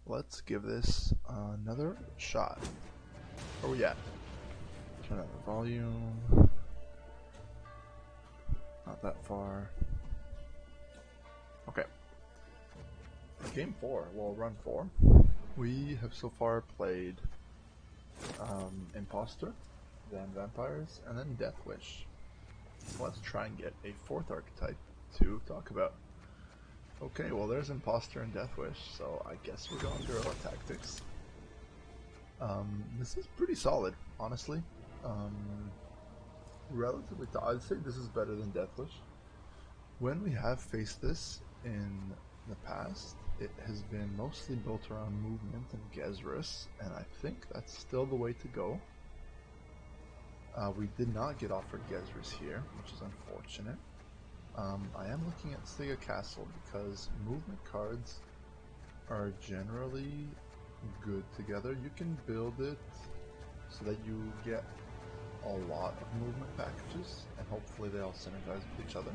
let's give this another shot. Where we at? Turn up the volume. Not that far. Okay. Game 4, well, run 4. We have so far played Imposter, then Vampires, and then Death Wish. So let's try and get a 4th archetype to talk about. Okay, well there's Imposter and Death Wish, so I guess we're going Guerrilla Tactics. This is pretty solid, honestly. Relatively, I'd say this is better than Death Wish. When we have faced this in the past, it has been mostly built around movement and Gezrus, and I think that's still the way to go. We did not get offered Gezrus here, which is unfortunate. I am looking at Stiga Castle because movement cards are generally good together. You can build it so that you get a lot of movement packages, and hopefully they all synergize with each other.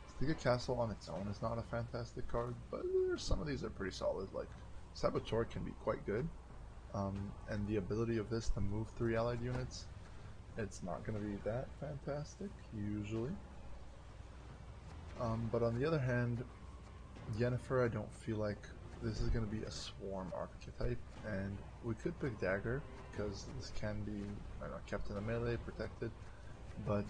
Stiga Castle on its own is not a fantastic card, but some of these are pretty solid. Like Saboteur can be quite good, and the ability of this to move 3 allied units, it's not going to be that fantastic usually. But on the other hand, Yennefer, I don't feel like this is going to be a swarm archetype, and we could pick Dagger because this can be, I don't know, kept in a melee, protected, but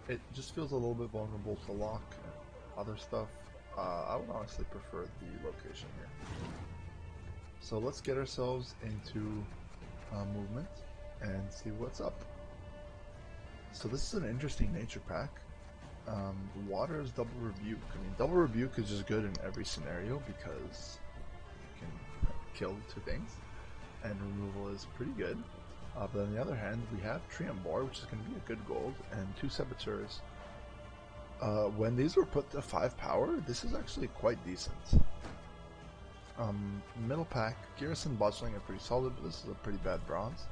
it just feels a little bit vulnerable to lock and other stuff. I would honestly prefer the location here. So let's get ourselves into movement and see what's up. So this is an interesting nature pack. Water's Double Rebuke. I mean, Double Rebuke is just good in every scenario because you can kill 2 things, and removal is pretty good. But on the other hand, we have Triumbor, which is going to be a good gold, and 2 Saboteurs. When these were put to 5 power, this is actually quite decent. Middle pack, Geras and Botchling are pretty solid, but this is a pretty bad bronze.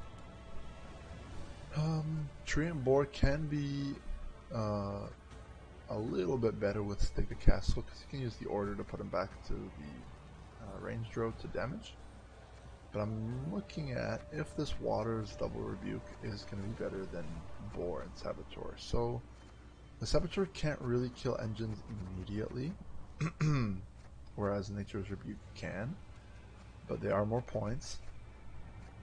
Triumbor can be a little bit better with Stiga Castle because you can use the order to put him back to the range draw to damage. But I'm looking at if this Water's Double Rebuke is going to be better than Boar and Saboteur. So the Saboteur can't really kill engines immediately, whereas Nature's Rebuke can, but they are more points.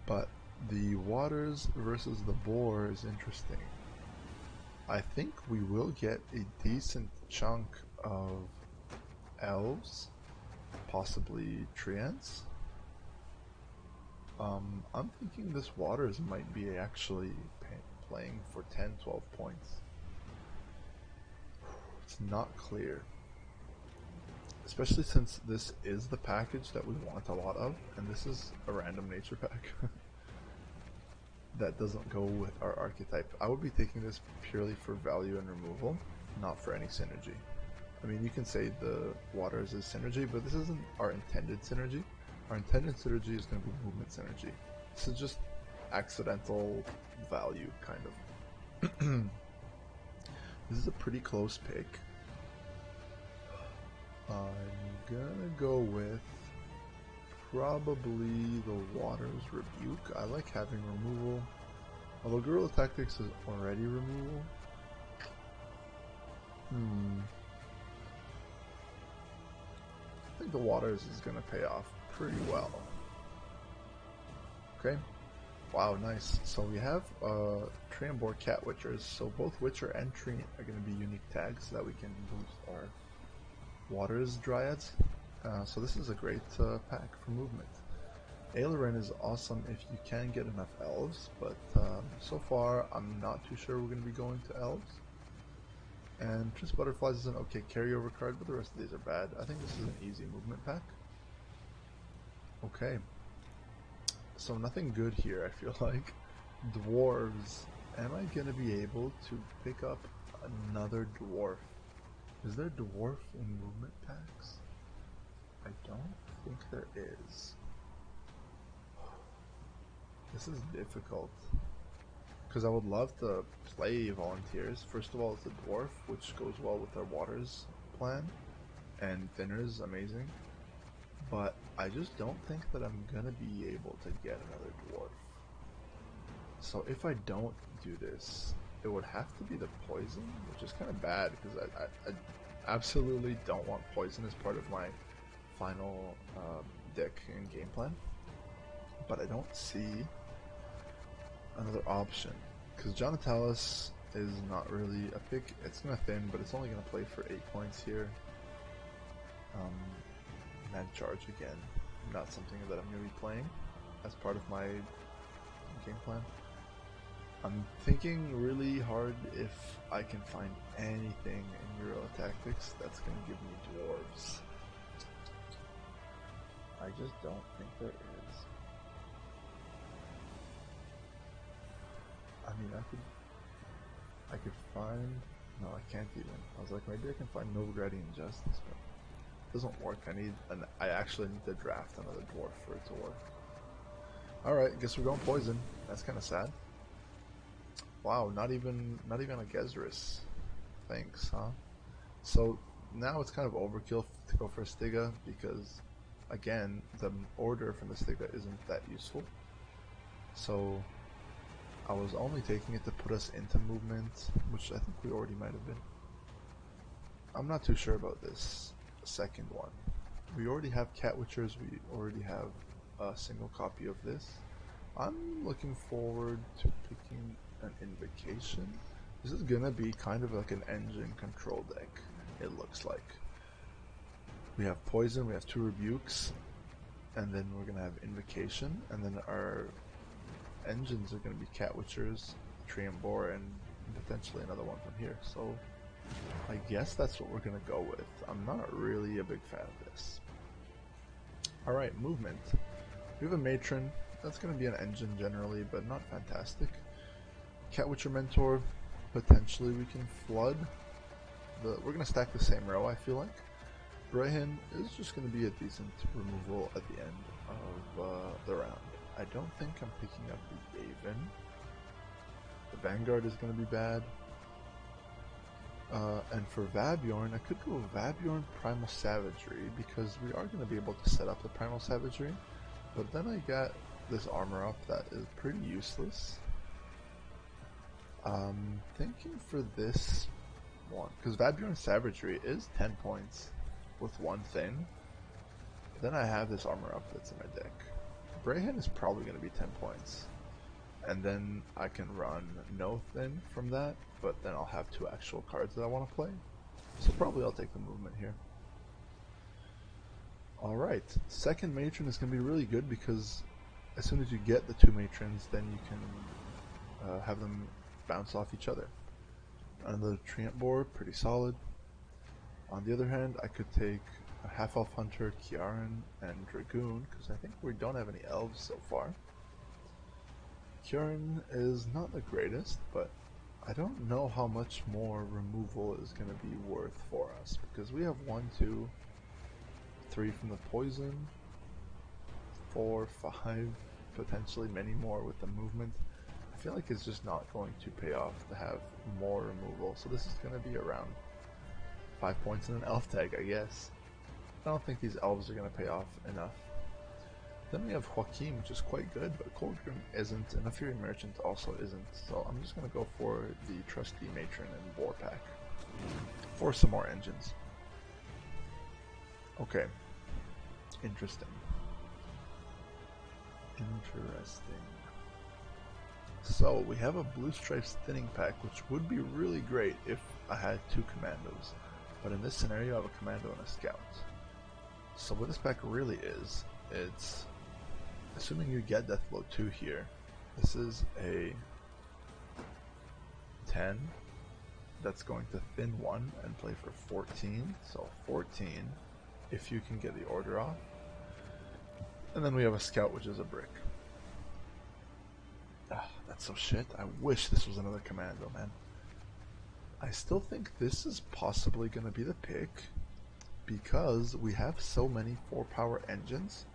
But the Waters versus the Boar is interesting. I think we will get a decent chunk of elves, possibly treants. I'm thinking this Waters might be actually playing for 10-12 points. It's not clear. Especially since this is the package that we want a lot of, and this is a random nature pack. That doesn't go with our archetype. I would be taking this purely for value and removal, not for any synergy. I mean, you can say the Waters is synergy, but this isn't our intended synergy. Our intended synergy is going to be movement synergy. This is just accidental value, kind of. This is a pretty close pick. I'm gonna go with probably the Water's Rebuke. I like having removal. Although Guerrilla Tactics is already removal. I think the Waters is going to pay off pretty well. Okay. Wow, nice. So we have Triumbor Cat Witchers. So both Witcher and Treant are going to be unique tags so that we can boost our Waters Dryads. So this is a great pack for movement. Aileron is awesome if you can get enough elves, but so far I'm not too sure we're going to be going to elves. And Tris Butterflies is an okay carryover card, but the rest of these are bad. I think this is an easy movement pack. Okay. So nothing good here, I feel like. Dwarves. Am I going to be able to pick up another dwarf? Is there dwarf in movement packs? I don't think there is. This is difficult. Because I would love to play volunteers. First of all, it's a dwarf, which goes well with our Waters plan. And Thinner is amazing. but I just don't think that I'm gonna be able to get another dwarf. So if I don't do this, it would have to be the poison, which is kind of bad because I absolutely don't want poison as part of my final deck and game plan. But I don't see another option because Jonatalis is not really a pick. It's gonna thin, but it's only gonna play for 8 points here. Mag Charge again, not something that I'm gonna be playing as part of my game plan. I'm thinking really hard if I can find anything in Euro Tactics that's gonna give me dwarves. I just don't think there is. I mean, I could find, no, I can't even. I was like, maybe I can find Novigradian Justice, but it doesn't work. I actually need to draft another dwarf for it to work. Alright, guess we're going poison. That's kind of sad. Wow, not even a Gezris. Thanks, huh? So now it's kind of overkill to go for a Stiga because, again, the order from the Stiga isn't that useful. So I was only taking it to put us into movement, which I think we already might have been. I'm not too sure about this second one. We already have Cat Witchers, we already have a single copy of this. I'm looking forward to picking an Invocation. This is gonna be kind of like an engine control deck, it looks like. We have Poison, we have 2 Rebukes, and then we're gonna have Invocation, and then our engines are gonna be Cat Witchers, Treant Boar, and potentially another one from here. So I guess that's what we're gonna go with. I'm not really a big fan of this. Alright, movement. We have a Matron. That's going to be an engine generally, but not fantastic. Cat Witcher Mentor. Potentially we can flood. We're going to stack the same row, I feel like. Brayhin is just going to be a decent removal at the end of the round. I don't think I'm picking up the Raven. The Vanguard is going to be bad. And for Vabjorn, I could go Vabjorn Primal Savagery because we are going to be able to set up the Primal Savagery. But then I got this armor up that is pretty useless. Thinking for this one, because Vabjorn Savagery is 10 points with 1 thin. Then I have this armor up that's in my deck. Brayhin is probably going to be 10 points. And then I can run no thin from that, but then I'll have 2 actual cards that I want to play. So probably I'll take the movement here. Alright, second Matron is going to be really good because as soon as you get the 2 Matrons, then you can have them bounce off each other. Another Treant Boar, pretty solid. On the other hand, I could take a Half-Elf Hunter, Kiaran, and Dragoon, because I think we don't have any elves so far. Kiaran is not the greatest, but I don't know how much more removal is going to be worth for us, because we have 1, 2, 3 from the poison, 4, 5, potentially many more with the movement. I feel like it's just not going to pay off to have more removal, so this is going to be around 5 points in an elf tag, I guess. I don't think these elves are going to pay off enough. Then we have Joaquin, which is quite good, but Coldgrim isn't, and a Fury Merchant also isn't, so I'm just going to go for the Trusty Matron and Boar pack for some more engines. Okay. Interesting. So, we have a Blue Stripes Thinning pack, which would be really great if I had 2 commandos. But in this scenario, I have a commando and a scout. So what this pack really is, it's assuming you get Deathblow 2 here. This is a 10 that's going to thin 1 and play for 14. So 14 if you can get the order off. And then we have a scout, which is a brick. Ah, that's so shit. I wish this was another commando, man. I still think this is possibly going to be the pick because we have so many 4-power engines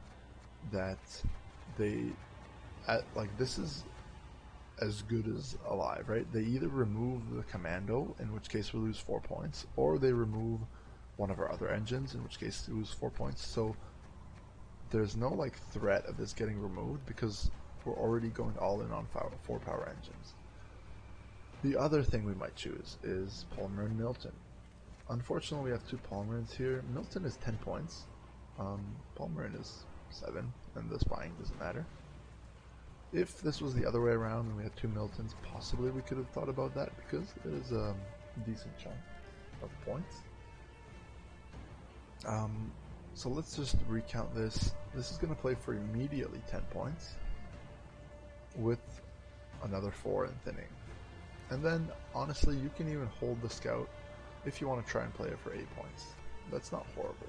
that this is as good as alive, right? They either remove the commando, in which case we lose 4 points, or they remove one of our other engines, in which case we lose 4 points. So there's no like threat of this getting removed because we're already going all in on 4 power engines. The other thing we might choose is Polymer and Milton. Unfortunately, we have 2 Polymerins here. Milton is 10 points. Polymerin is 7, and the spying doesn't matter. If this was the other way around and we had 2 Miltons, possibly we could have thought about that because it is a decent chunk of points. So let's just recount this. This is going to play for immediately 10 points with another 4 in thinning. And then, honestly, you can even hold the scout if you want to try and play it for 8 points. That's not horrible.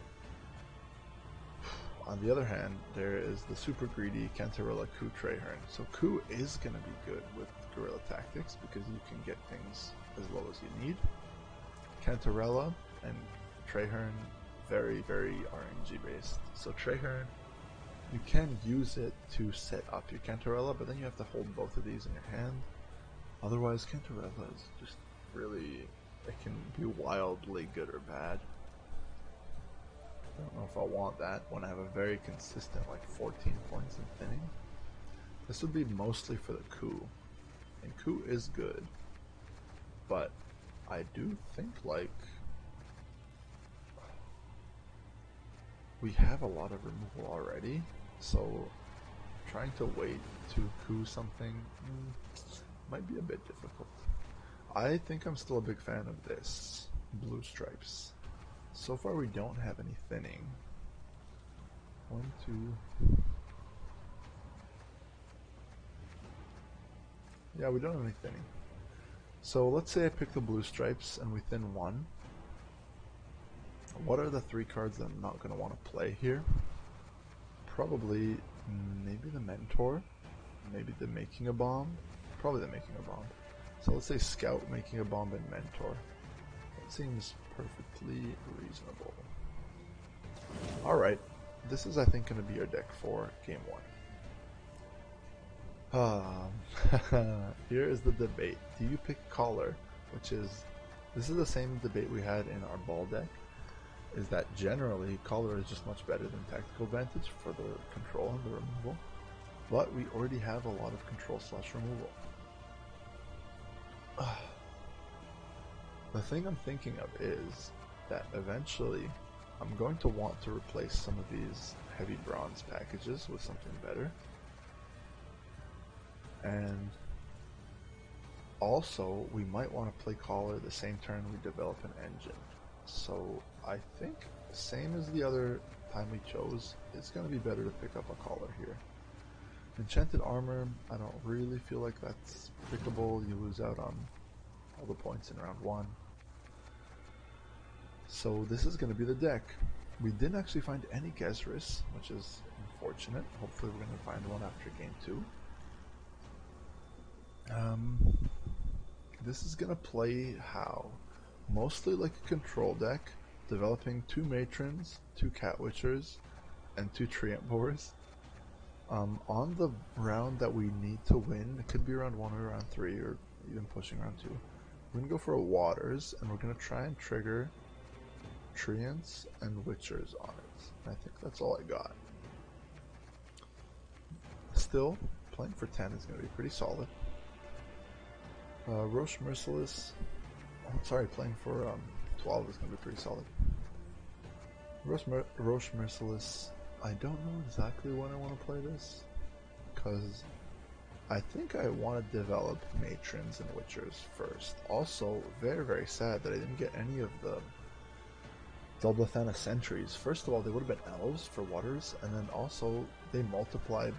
On the other hand, there is the super greedy Cantarella Coup Traherne. So Coup is going to be good with guerrilla tactics because you can get things as low as you need. Cantarella and Traherne, very, very RNG based. So Traherne, you can use it to set up your Cantarella, but then you have to hold both of these in your hand. Otherwise, Cantarella is just really, it can be wildly good or bad. I don't know if I want that when I have a very consistent like 14 points in thinning. This would be mostly for the Coup. And Coup is good, but I do think like we have a lot of removal already, so trying to wait to Coup something might be a bit difficult. I think I'm still a big fan of this blue stripes. So far we don't have any thinning. 1, 2. Yeah, we don't have any thinning. So let's say I pick the blue stripes and we thin 1. What are the 3 cards that I'm not going to want to play here? Probably maybe the Mentor, maybe the Making a Bomb, probably the Making a Bomb. So let's say Scout, Making a Bomb, and Mentor. That seems perfectly reasonable. Alright, this is I think going to be our deck for game 1. Here is the debate. Do you pick Collar, which is, this is the same debate we had in our ball deck, is that generally Collar is just much better than Tactical Advantage for the control and the removal, but we already have a lot of control / removal. The thing I'm thinking of is that eventually I'm going to want to replace some of these heavy bronze packages with something better. And also we might want to play Collar the same turn we develop an engine. So I think, same as the other time we chose, it's going to be better to pick up a Collar here. Enchanted Armor, I don't really feel like that's pickable. You lose out on all the points in round 1. So this is going to be the deck. We didn't actually find any Gezris, which is unfortunate. Hopefully we're going to find one after game 2. This is going to play how? Mostly like a control deck, developing 2 Matrons, 2 Cat Witchers, and 2 Treant Boars. On the round that we need to win, it could be round 1 or round 3, or even pushing round 2. We're going to go for a Waters, and we're going to try and trigger Treants and Witchers on it. I think that's all I got. Still, playing for 10 is going to be pretty solid. Roche Merciless, playing for 12 is going to be pretty solid. Roche Merciless, I don't know exactly when I want to play this, because I think I want to develop Matrons and Witchers first. Also, very, very sad that I didn't get any of the Dulbathana Sentries. First of all, they would have been Elves for Waters, and then also they multiplied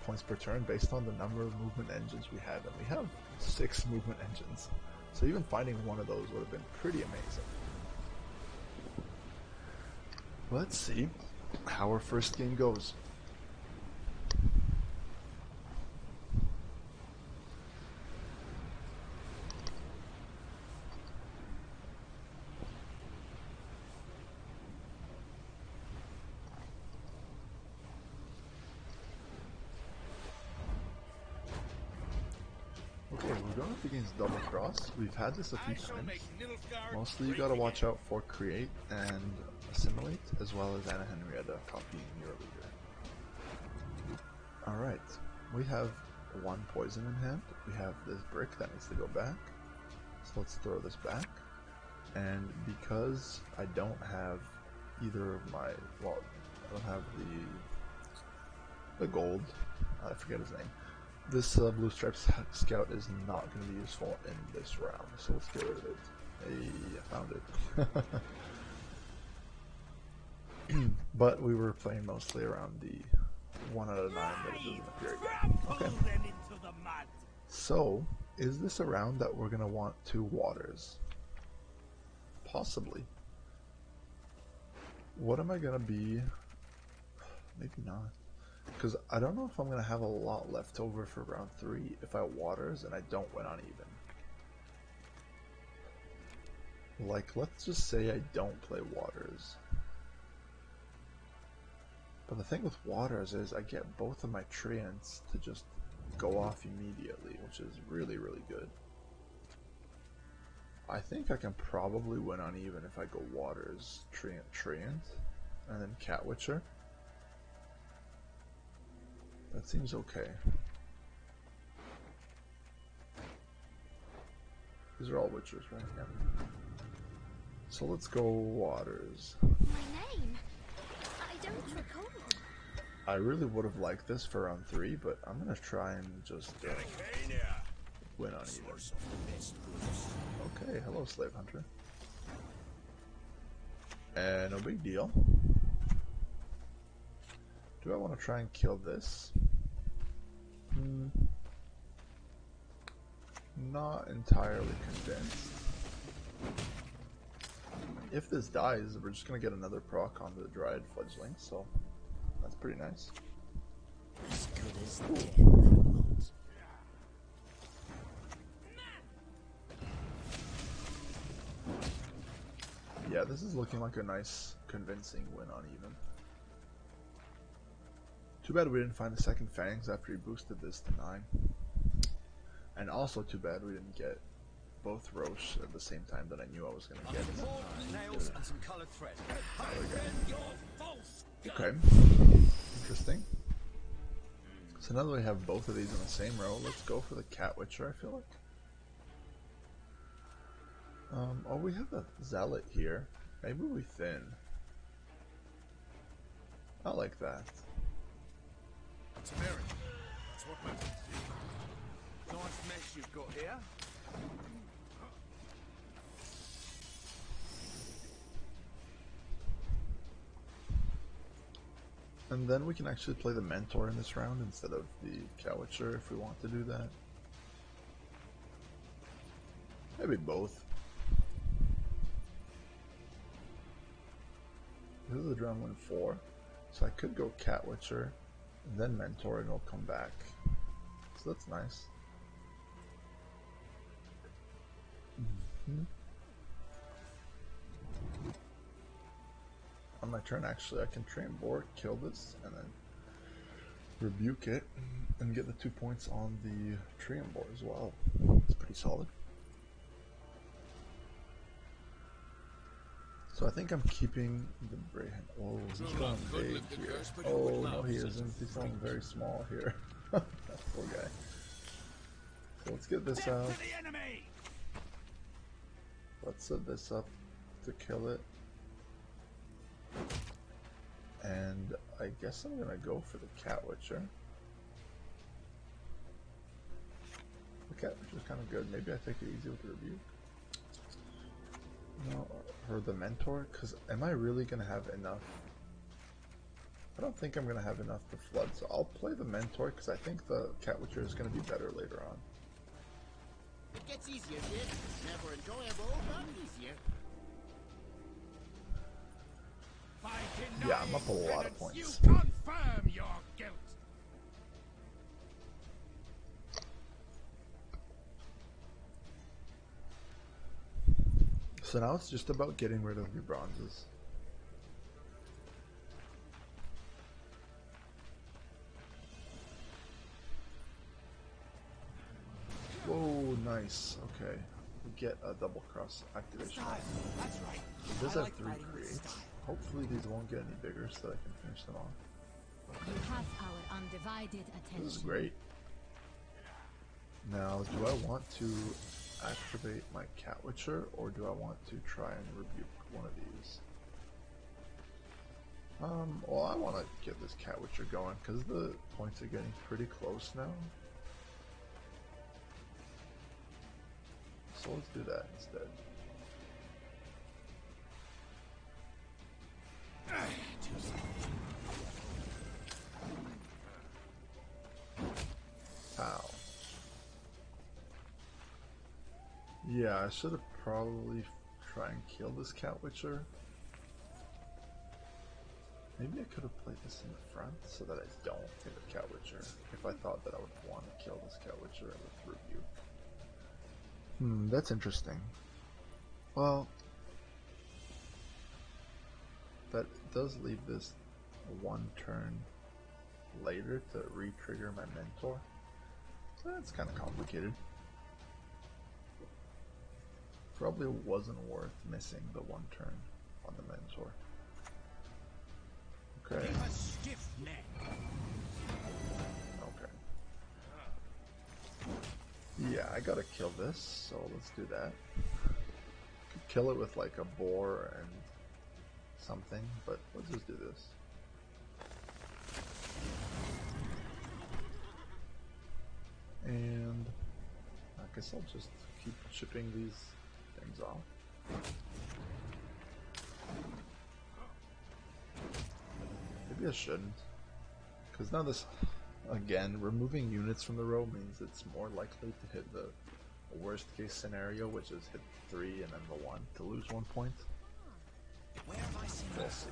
points per turn based on the number of movement engines we have, and we have 6 movement engines. So even finding one of those would have been pretty amazing. Let's see how our first game goes. Okay, we're going up against Double Cross. We've had this a few times. Mostly you gotta watch out for Create and Assimilate, as well as Anna Henrietta copying your leader. Alright, we have one poison in hand. We have this brick that needs to go back. So let's throw this back. And because I don't have either of my, well, I don't have the gold, I forget his name. This blue striped scout is not going to be useful in this round, so let's get rid of it. Hey, I found it. But we were playing mostly around the 1 out of 9 that it doesn't appear again. Okay. So, is this a round that we're going to want 2 waters? Possibly. What am I going to be? Maybe not. Because I don't know if I'm going to have a lot left over for round 3 if I waters and I don't win uneven. Like, let's just say I don't play waters. But the thing with waters is I get both of my treants to just go off immediately, which is really, really good. I think I can probably win uneven if I go waters, treant, and then cat witcher. That seems okay. These are all witchers, right? Yeah. So let's go waters. My name? I don't recall. I really would have liked this for round 3, but I'm gonna try and just win uneven. Okay, hello slave hunter. No big deal. Do I want to try and kill this? Not entirely convinced. If this dies, we're just gonna get another proc on the Dryad Fledgling, so that's pretty nice. As good as dead. Yeah, this is looking like a nice, convincing win uneven. Too bad we didn't find the second fangs after he boosted this to 9. And also too bad we didn't get both Roche at the same time that I knew I was going to get. Nails and some colored thread. Okay, interesting. So now that we have both of these in the same row, let's go for the Cat Witcher, I feel like. Oh, we have a Zealot here. Maybe we thin. I like that. It's American. That's what matters. Nice mess you've got here. And then we can actually play the Mentor in this round instead of the Cat Witcher if we want to do that. Maybe both. This is a round 1-4, so I could go Cat Witcher and then Mentor and it'll come back. So that's nice. On my turn, actually, I can train board, kill this, and then rebuke it and get the 2 points on the Treant board as well. It's pretty solid. So I think I'm keeping the Brayhen. Oh, he's going big here. Oh, no he isn't. He's going very small here. Poor guy. So let's get this out. Let's set this up to kill it. And I guess I'm gonna go for the Cat Witcher. The Cat Witcher's kind of good. Maybe I take it easy with the Rebuke. No, or the Mentor, because am I really going to have enough? I don't think I'm going to have enough to flood, so I'll play the Mentor because I think the Cat Witcher is going to be better later on. It gets easier, kid. Never enjoyable, but easier. Yeah, I'm up a lot of points. You confirm your guilt. So now it's just about getting rid of your bronzes. Whoa, nice. Okay. We get a double cross activation. That's right. It does I have like 3 fighting with creates. style. Hopefully these won't get any bigger so that I can finish them off. You have our undivided attention. This is great. Now, do I want to activate my Cat Witcher, or do I want to try and rebuke one of these? Well, I want to get this Cat Witcher going, because the points are getting pretty close now. So let's do that instead. Ow. Yeah, I should have probably tried and kill this Cat Witcher. Maybe I could have played this in the front so that I don't hit a Cat Witcher if I thought that I would want to kill this Cat Witcher with Rebuke. That's interesting. Well, that does leave this one turn later to re-trigger my mentor. That's kind of complicated. Probably wasn't worth missing the one turn on the mentor. Okay. Keep a stiff neck. Okay. Yeah, I gotta kill this, so let's do that. Could kill it with like a boar and something, but let's just do this. And I guess I'll just keep chipping these things off. Maybe I shouldn't, because now this, again, removing units from the row means it's more likely to hit the worst case scenario, which is hit 3 and then the 1 to lose 1 point. Where have I seen We'll this? see.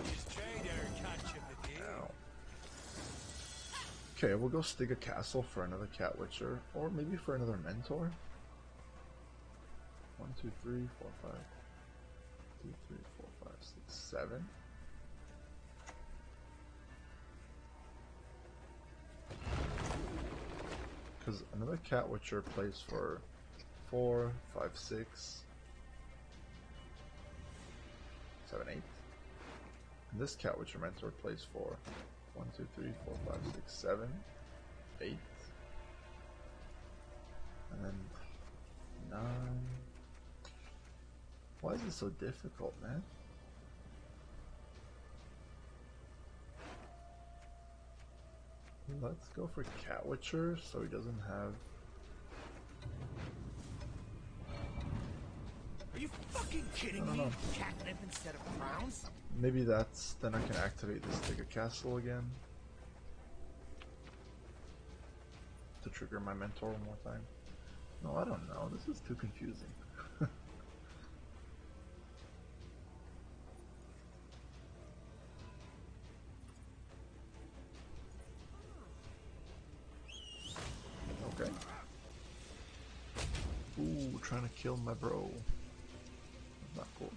This trader catching the deal. Ow. Okay, we'll go stick a castle for another Cat Witcher, or maybe for another mentor. 1, 2, 3, 4, 5. 2, 3, 4, 5, 6, 7. Because another Cat Witcher plays for 4, 5, 6, 7, 8. And this Cat Witcher mentor plays for 1, 2, 3, 4, 5, 6, 7, 8. And then 9. Why is it so difficult, man? Let's go for Cat Witcher so he doesn't have... Are you fucking kidding No, me? no, no. Catnip instead of crowns? Maybe that's... then I can activate this Stiga Castle again. To trigger my mentor one more time. No, I don't know. This is too confusing. Okay. Ooh, trying to kill my bro. That's not cool.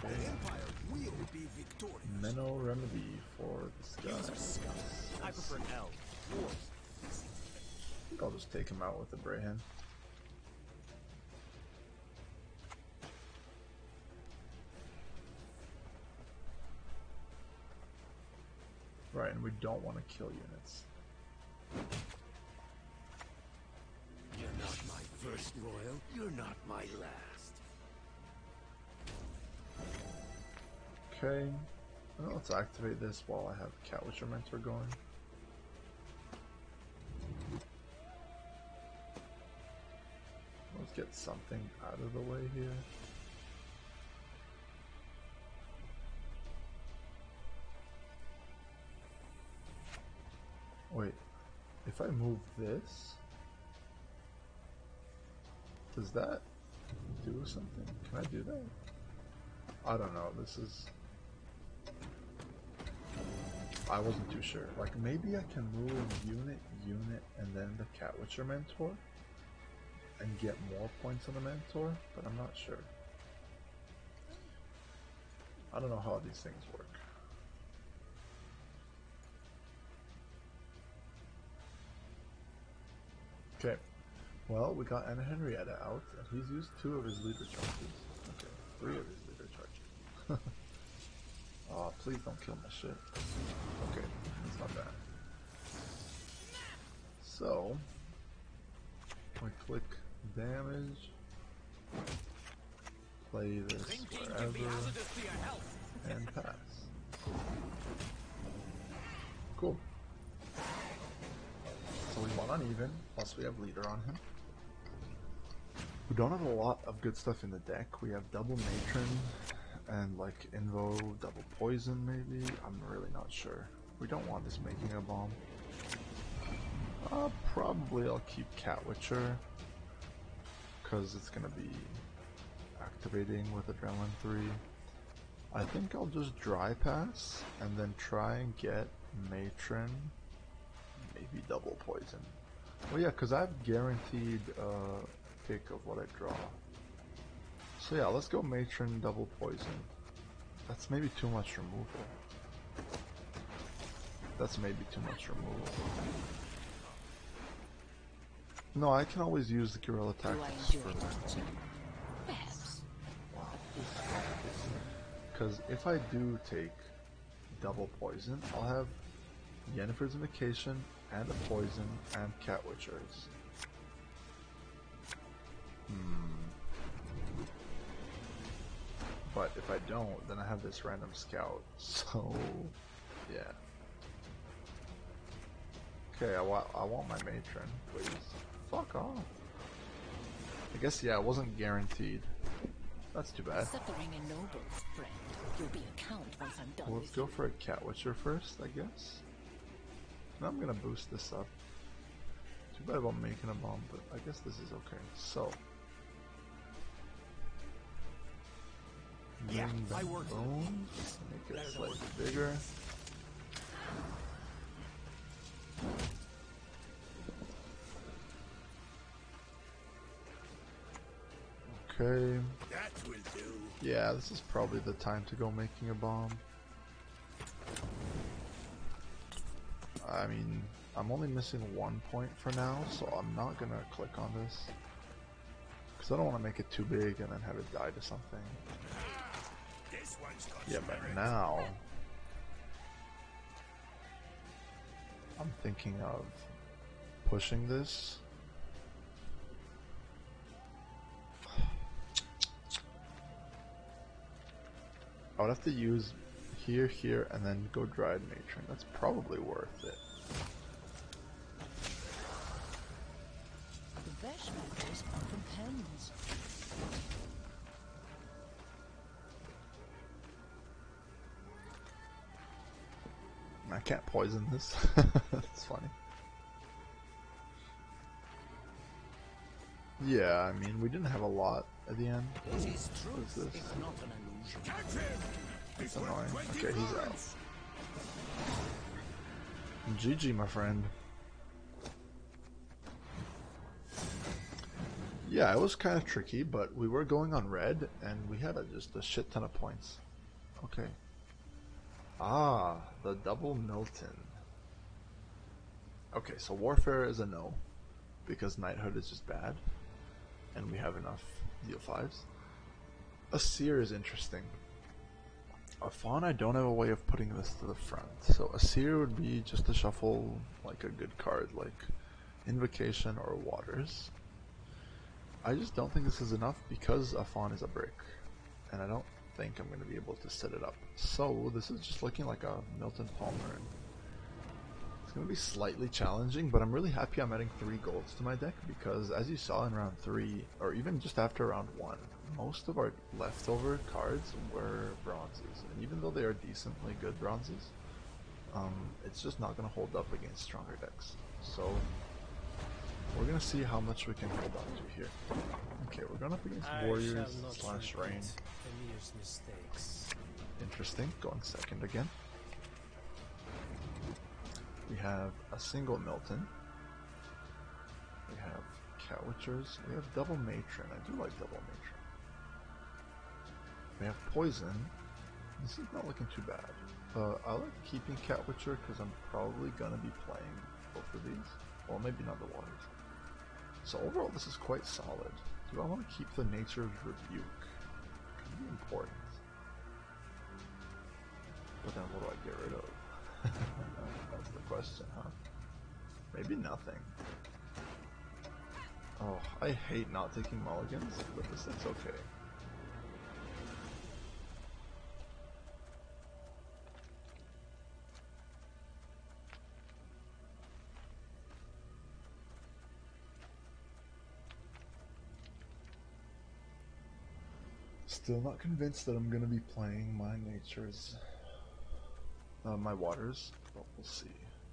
Okay. The Empire will be victorious. Menno Remedy for this guy. Use a scum. I prefer L. Yours. I think I'll just take him out with the Brayhen. Right, and we don't want to kill units. You're not my first royal. You're not my last. Okay, well, let's activate this while I have Cat Witcher Mentor going. Let's get something out of the way here. Wait, if I move this, does that do something? Can I do that? I don't know, this is... I wasn't too sure. Like, maybe I can move unit, and then the Cat Witcher Mentor and get more points on the Mentor, but I'm not sure. I don't know how these things work. Okay. Well, we got Anna Henrietta out, and he's used 2 of his leader charges. Okay, 3 of his leader charges. Oh, please don't kill my shit. Okay, that's not bad. So, we click damage, play this wherever, and pass. Cool. So we won uneven, plus we have leader on him. We don't have a lot of good stuff in the deck. We have double matron and like invo, double poison maybe. I'm really not sure. We don't want this making a bomb. Probably I'll keep Catwitcher because it's gonna be activating with Adrenaline 3. I think I'll just dry pass and then try and get matron, maybe double poison. Well, yeah, because I've guaranteed pick of what I draw. So yeah, let's go matron, double poison. That's maybe too much removal. That's maybe too much removal. No, I can always use the guerrilla tactics for because if I do take double poison, I'll have Yennefer's Invocation and a poison and Catwitchers. But if I don't, then I have this random scout. So yeah. Okay, I want my matron, please. Fuck off. I guess, yeah, it wasn't guaranteed. That's too bad. Suffering a noble friend. You'll be a count once I'm done. Well, let's go for a Catwitcher first, I guess. And I'm gonna boost this up. Too bad about making a bomb, but I guess this is okay. So. Yeah, I worked. Bones. Make it slightly bigger. Okay. That will do. Yeah, this is probably the time to go making a bomb. I mean, I'm only missing 1 point for now, so I'm not gonna click on this. Because I don't want to make it too big and then have it die to something. This one's got Yeah, but now I'm thinking of pushing this. I would have to use here, here, and then go Dryad Matron. That's probably worth it. The best matters from pens. I can't poison this. That's funny. Yeah, I mean, we didn't have a lot at the end. It is true. What is this? It's not an illusion. Catch him! It's annoying. Okay, he's out. GG, my friend. Yeah, it was kind of tricky, but we were going on red, and we had just a shit ton of points. Okay. Ah, the double Milton. Okay, so Warfare is a no, because Knighthood is just bad, and we have enough deal 5s. A Seer is interesting. A Fawn, I don't have a way of putting this to the front, so a Seer would be just to shuffle like a good card, like Invocation or Waters. I just don't think this is enough because a Fawn is a brick, and I don't think I'm going to be able to set it up. So this is just looking like a Milton Palmer. And it's going to be slightly challenging, but I'm really happy I'm adding 3 golds to my deck because as you saw in round 3, or even just after round 1, most of our leftover cards were bronzes, and even though they are decently good bronzes, it's just not going to hold up against stronger decks. So we're going to see how much we can hold on to here. Okay, we're going up against Warriors slash Rain. Mistakes. Interesting, going second again. We have a single Milton. We have Catwitchers. We have double Matron. I do like double Matron. We have Poison. This is not looking too bad. I like keeping Catwitcher because I'm probably going to be playing both of these. Well, maybe not the Waters. So overall, this is quite solid. Do I want to keep the Nature's Rebuke? Could be important. But then what do I get rid of? That's the question, huh? Maybe nothing. Oh, I hate not taking mulligans, but this looks okay. Still not convinced that I'm going to be playing my natures, my waters, but we'll see.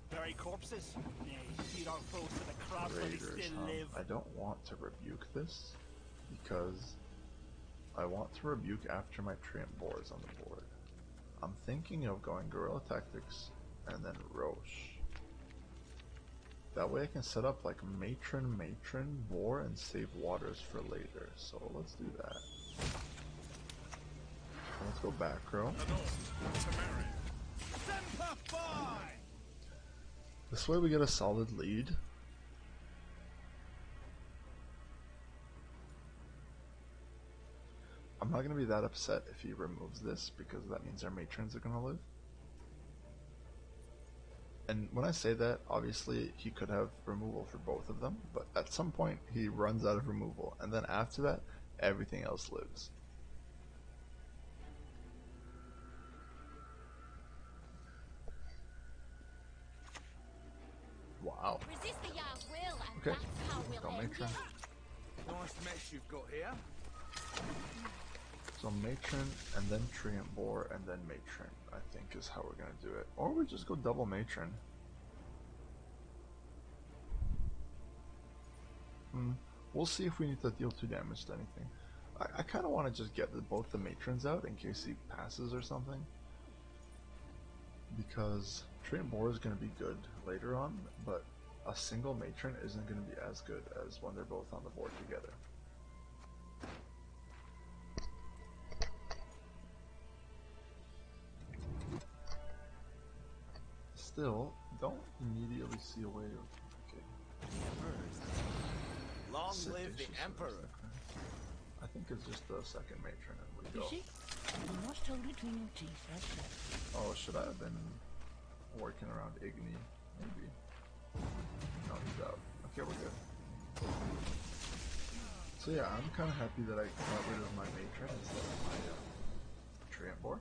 Bury corpses? Nay, feed our foes to the cross while they Raiders, still live. I don't want to rebuke this, because I want to rebuke after my Treant Boar is on the board. I'm thinking of going Guerrilla Tactics and then Roche. That way I can set up like Matron, Boar, and save waters for later, so let's do that. Let's go back row. This way we get a solid lead. I'm not going to be that upset if he removes this, because that means our matrons are going to live. And when I say that, obviously he could have removal for both of them, but at some point he runs out of removal, and then after that, everything else lives. Wow. Resist the Jarl's will, and Okay. that's how we'll Go end matron. it. Nice mess you've got here. So matron, and then Treant Boar, and then matron, I think is how we're going to do it. Or we just go double matron. We'll see if we need to deal 2 damage to anything. I kind of want to just get both the matrons out in case he passes or something. Because Treant Boar is going to be good later on, but a single matron isn't going to be as good as when they're both on the board together. Still, don't immediately see a way of... Okay. Long live the Seditious Emperor. aristocrat. I think it's just the second matron and we go. You see? You must hold it between your teeth, that's right. Oh, should I have been working around Igni? Maybe. No, he's out. Okay, we're good. So yeah, I'm kind of happy that I got rid of my matron instead of my Treant Boar.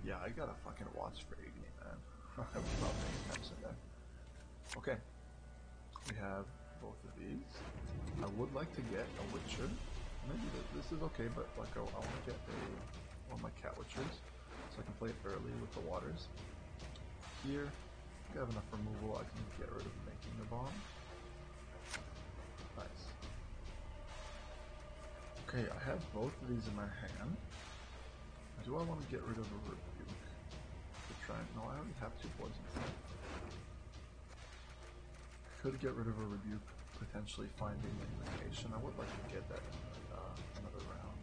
Yeah, I gotta fucking watch for Igni, man. I was not paying attention there. Okay. We have both of these. I would like to get a Witcher. Maybe this is okay, but like I want to get one of my Cat Witchers, so I can play it early with the waters. Here, if I have enough removal, I can get rid of making the bomb. Nice. Okay, I have both of these in my hand. Do I want to get rid of a rebuke? To try and, no, I already have 2 poisons. Could get rid of a rebuke, potentially finding an invocation. I would like to get that in another round.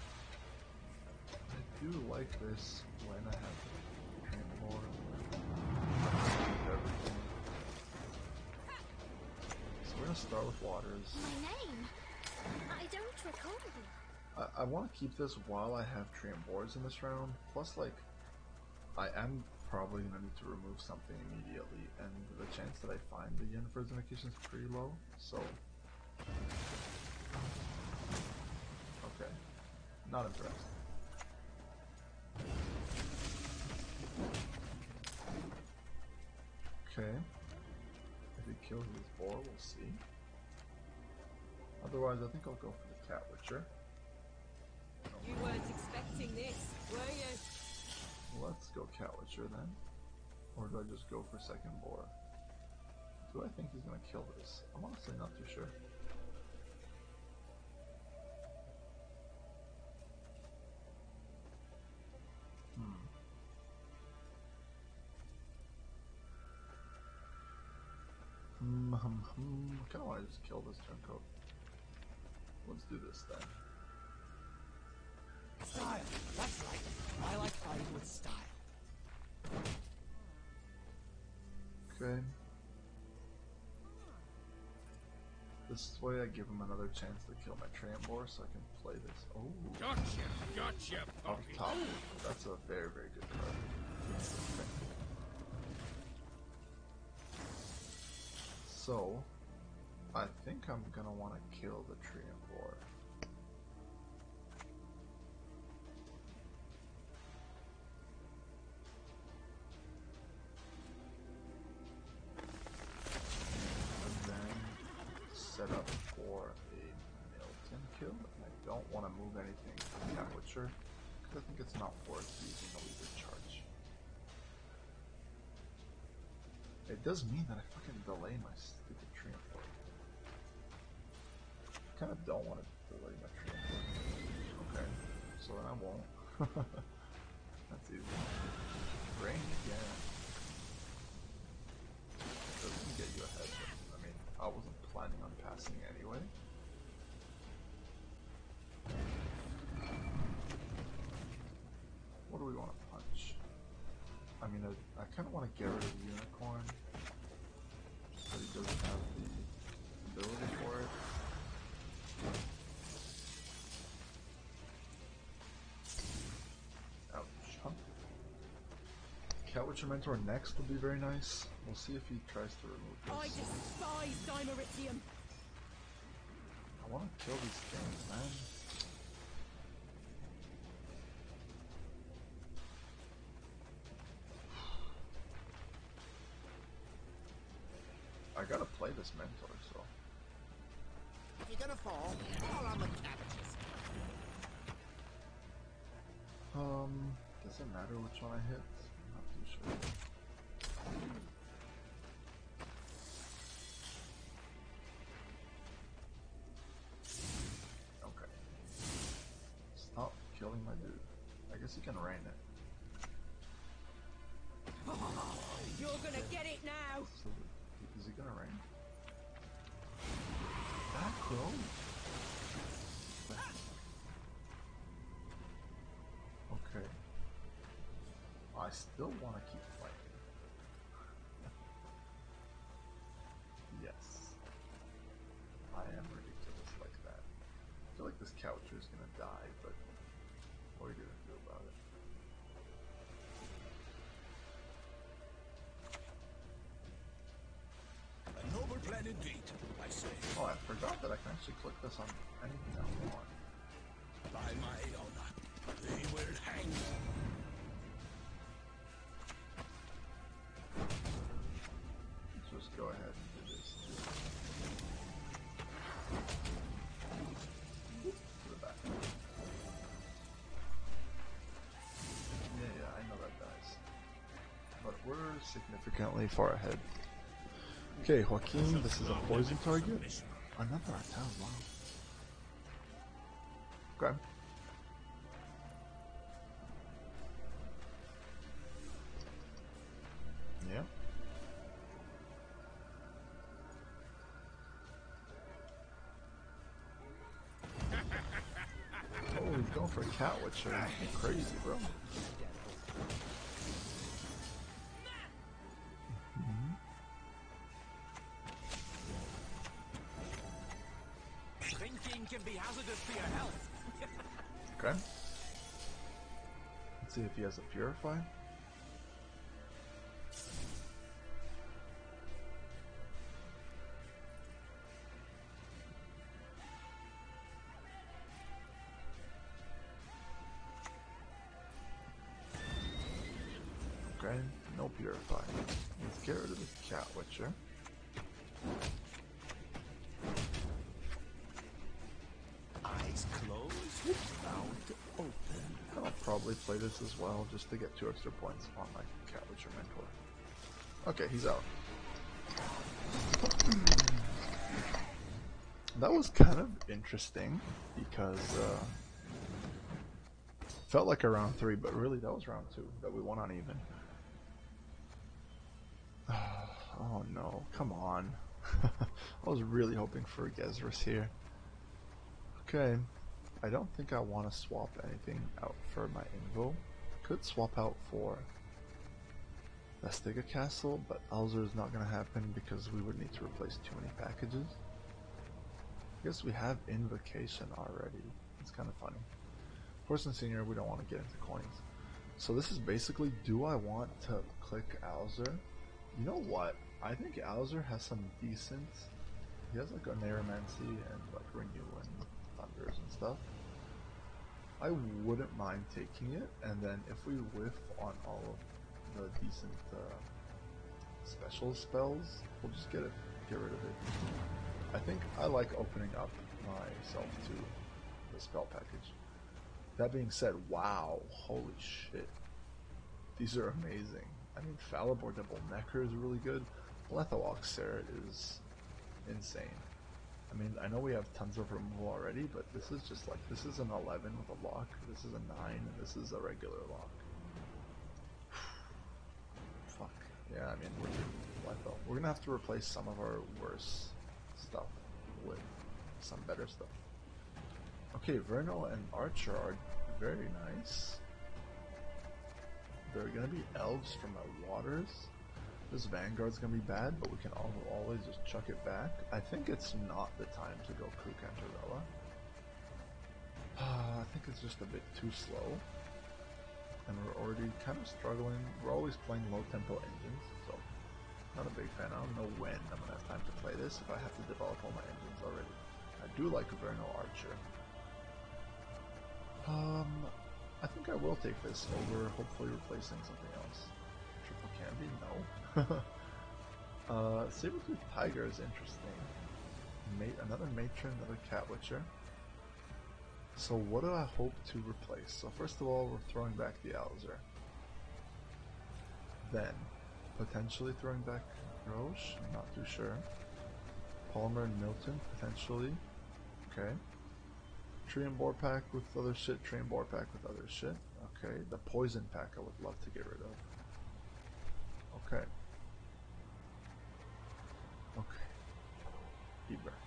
I do like this when I have Treant Boar. Everything. So we're gonna start with waters. My name? I don't recall. I want to keep this while I have Treant Boars in this round. Plus, like, I am probably going to need to remove something immediately, and the chance that I find the Yennefer's invocation is pretty low, so... Okay. Not interested. Okay. If he kills his boar, we'll see. Otherwise, I think I'll go for the Cat Witcher. You weren't expecting this, were you? Let's go Cat Witcher then. Or do I just go for second boar? Do I think he's gonna kill this? I'm honestly not too sure. I kinda wanna just kill this turncoat. Let's do this then. Style. That's right. I like fighting with style. Okay. This way I give him another chance to kill my Trambor so I can play this. Oh, Gotcha, puppy. top. That's a very, very good card. Okay. So, I think I'm gonna want to kill the Trambor. Set up for a Milton kill, and I don't want to move anything from Cat Witcher because I think it's not worth using a leader charge. It does mean that I fucking delay my stupid Trambor. I kind of don't want to delay my Trambor. Okay, so then I won't. That's easy. Range again. Doesn't get you ahead, but I mean, I wasn't planning on passing anyway. What do we want to punch? I mean, I kind of want to get rid of the Unicorn, so he doesn't have the ability for it. Ouch. Huh? Cat Witcher Mentor next will be very nice. We'll see if he tries to remove this. I despise Dimeritium. I want to kill these things, man. I gotta play this Mentor, so. If you're gonna fall on the cabbages. Does it matter which one I hit? I'm not too sure. Okay. Stop killing my dude. I guess you can rain it. You're gonna get it now. So, is he gonna rain? That crow? Okay. I still want to keep fighting. Yes. I am ridiculous like that. I feel like this Coucher is gonna die, but what are you gonna do about it? A noble plan indeed, I say. Oh, I forgot that I can actually click this on anything I want. By my honor, they will hang. Let's just go ahead and do this. To the back. Yeah, I know that dies. But we're significantly far ahead. Okay, Joaquin, this is a poison target. Another attack, wow. Okay. Yeah. Oh, he's going for a Cat Witcher. Crazy, bro. Thinking can be hazardous to your health. Okay. Let's see if he has a Purify. Okay, no Purify. Let's get rid of this Cat Witcher. Eyes closed, mouth open. I'll probably play this as well, just to get 2 extra points on my Cat Witcher Mentor. Okay, he's out. That was kind of interesting, because felt like a round 3, but really that was round 2, that we won on even. Oh no, come on. I was really hoping for a Gezrus here. Okay, I don't think I want to swap anything out for my Invo. Could swap out for Vestiga Castle, but Alzur is not going to happen because we would need to replace too many packages. I guess we have Invocation already. It's kind of funny. Horse and Senior, we don't want to get into coins. So this is basically, do I want to click Alzer? You know what? I think Alzer has some decent... He has like a Neuromancy and like Renew and Thunders and stuff. I wouldn't mind taking it, and then if we whiff on all of the decent special spells, we'll just get rid of it. I think I like opening up myself to the spell package. That being said, wow, holy shit. These are amazing. I mean, Falibor Double Necker is really good. Letho Oxer is insane. I mean, I know we have tons of removal already, but this is just like, this is an 11 with a lock, this is a 9, and this is a regular lock. Fuck. Yeah, I mean, we're gonna have to replace some of our worse stuff with some better stuff. Okay, Verno and Archer are very nice. They're gonna be elves from the waters. This Vanguard's gonna be bad, but we can always just chuck it back. I think it's not the time to go Crew Cantarella. I think it's just a bit too slow. And we're already kind of struggling. We're always playing low tempo engines, so not a big fan. I don't know when I'm gonna have time to play this if I have to develop all my engines already. I do like Verno Archer. I think I will take this over hopefully replacing something else. Triple Candy? No. Sabertooth Tiger is interesting. Another Matron, another Cat Witcher. So what do I hope to replace? So first of all, we're throwing back the Alzer. Then, potentially throwing back Roche, I'm not too sure. Palmer and Milton, potentially. Okay. Tree and Boar Pack with other shit, Tree and Boar Pack with other shit. Okay, the Poison Pack I would love to get rid of. Okay. Okay. Deep breaths.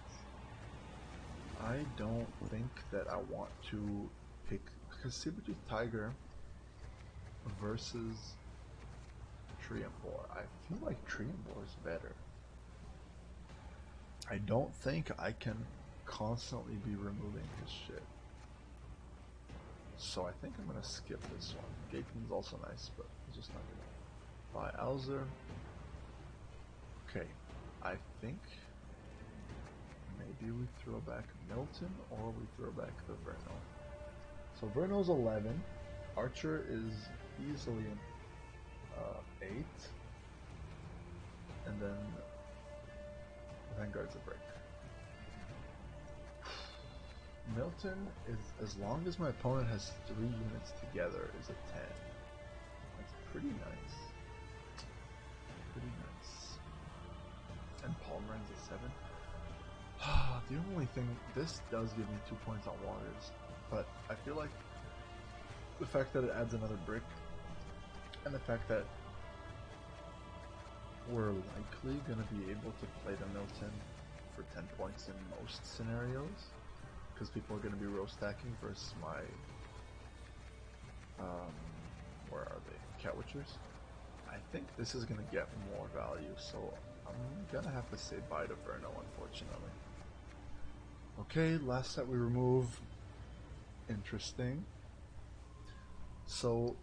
I don't think that I want to pick, because Sabertooth Tiger versus Tree and Boar. I feel like Tree and Boar is better. I don't think I can constantly be removing his shit. So I think I'm gonna skip this one. Gaping's also nice, but it's just not gonna buy Alzer. Okay, I think maybe we throw back Milton or we throw back the Verno. So Verno's 11, Archer is easily 8, and then Vanguard's a break. Milton is, as long as my opponent has 3 units together, is a 10. That's pretty nice. Pretty nice. And Palmeran's a 7. The only thing, this does give me 2 points on waters, but I feel like the fact that it adds another brick, and the fact that we're likely going to be able to play the Milton for 10 points in most scenarios, because people are going to be row stacking versus my, where are they? Cat Witchers. I think this is going to get more value, so I'm going to have to say bye to Verno, unfortunately. Okay, last set we remove. Interesting. So,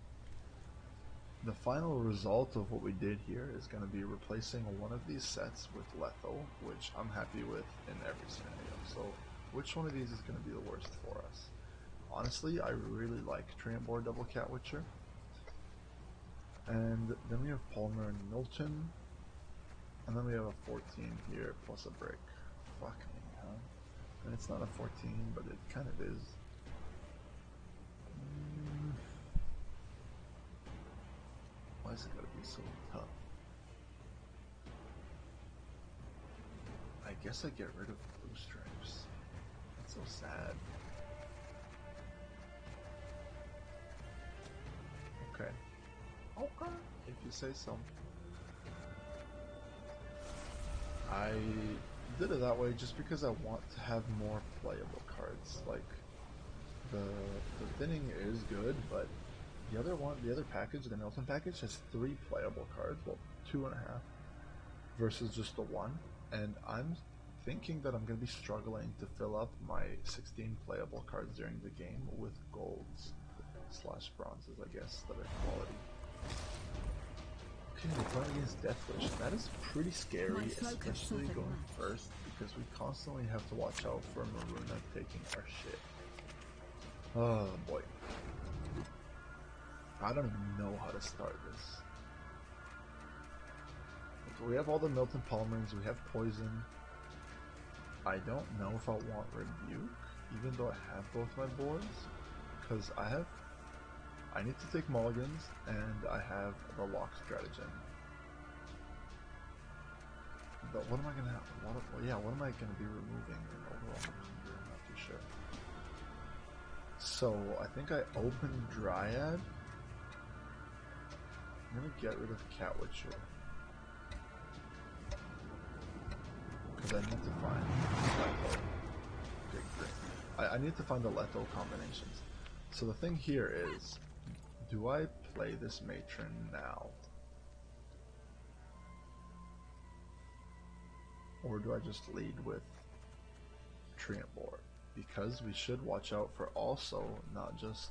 the final result of what we did here is going to be replacing one of these sets with Letho, which I'm happy with in every scenario. So, which one of these is going to be the worst for us? Honestly, I really like Tree and Boar Double Cat Witcher. And then we have Palmer and Milton. And then we have a 14 here plus a brick. Fuck me, huh? And it's not a 14, but it kind of is. Why is it gotta be so tough? I guess I get rid of blue stripes. That's so sad. Okay. Okay, if you say so. I did it that way just because I want to have more playable cards. Like, the thinning is good, but the other one, the other package, the Milton package, has 3 playable cards, well, 2.5, versus just the 1. And I'm thinking that I'm going to be struggling to fill up my 16 playable cards during the game with golds slash bronzes, I guess, that are quality. Okay, we're playing against Deathwish. That is pretty scary, especially going first, because we constantly have to watch out for Maruna taking our shit. Oh boy. I don't even know how to start this. Okay, we have all the Milton Palmerins, we have Poison. I don't know if I want Rebuke, even though I have both my boards, because I need to take mulligans, and I have the lock stratagem. But what am I gonna have? What am I gonna be removing in overall 100? I'm not too sure. So I think I open Dryad. I'm gonna get rid of Cat Witcher. Because I need to find Leto. Okay, great. I need to find the Leto combinations. So the thing here is, do I play this matron now? Or do I just lead with Treant Boar? Because we should watch out for also not just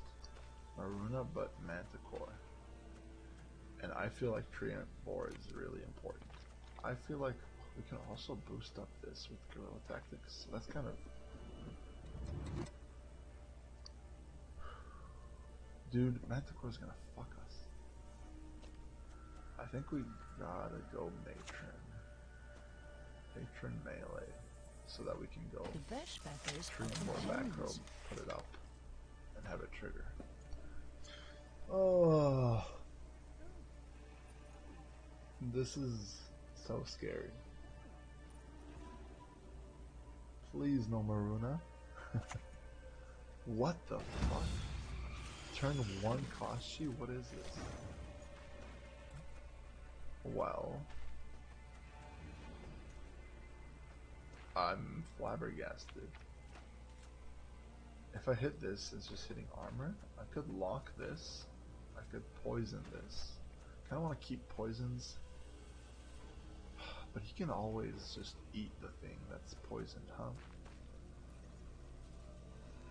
Maruna but Manticore. And I feel like Treant Boar is really important. I feel like we can also boost up this with Guerrilla Tactics. So that's kind of... Dude, Manticore's gonna fuck us. I think we gotta go Matron. Matron melee. So that we can go Treant Boar back row, put it up, and have it trigger. Oh, this is so scary. Please no Maruna. What the fuck? Turn 1 Kashi? What is this? Well, I'm flabbergasted. If I hit this, it's just hitting armor. I could lock this. I could poison this. I kinda want to keep poisons. But he can always just eat the thing that's poisoned, huh?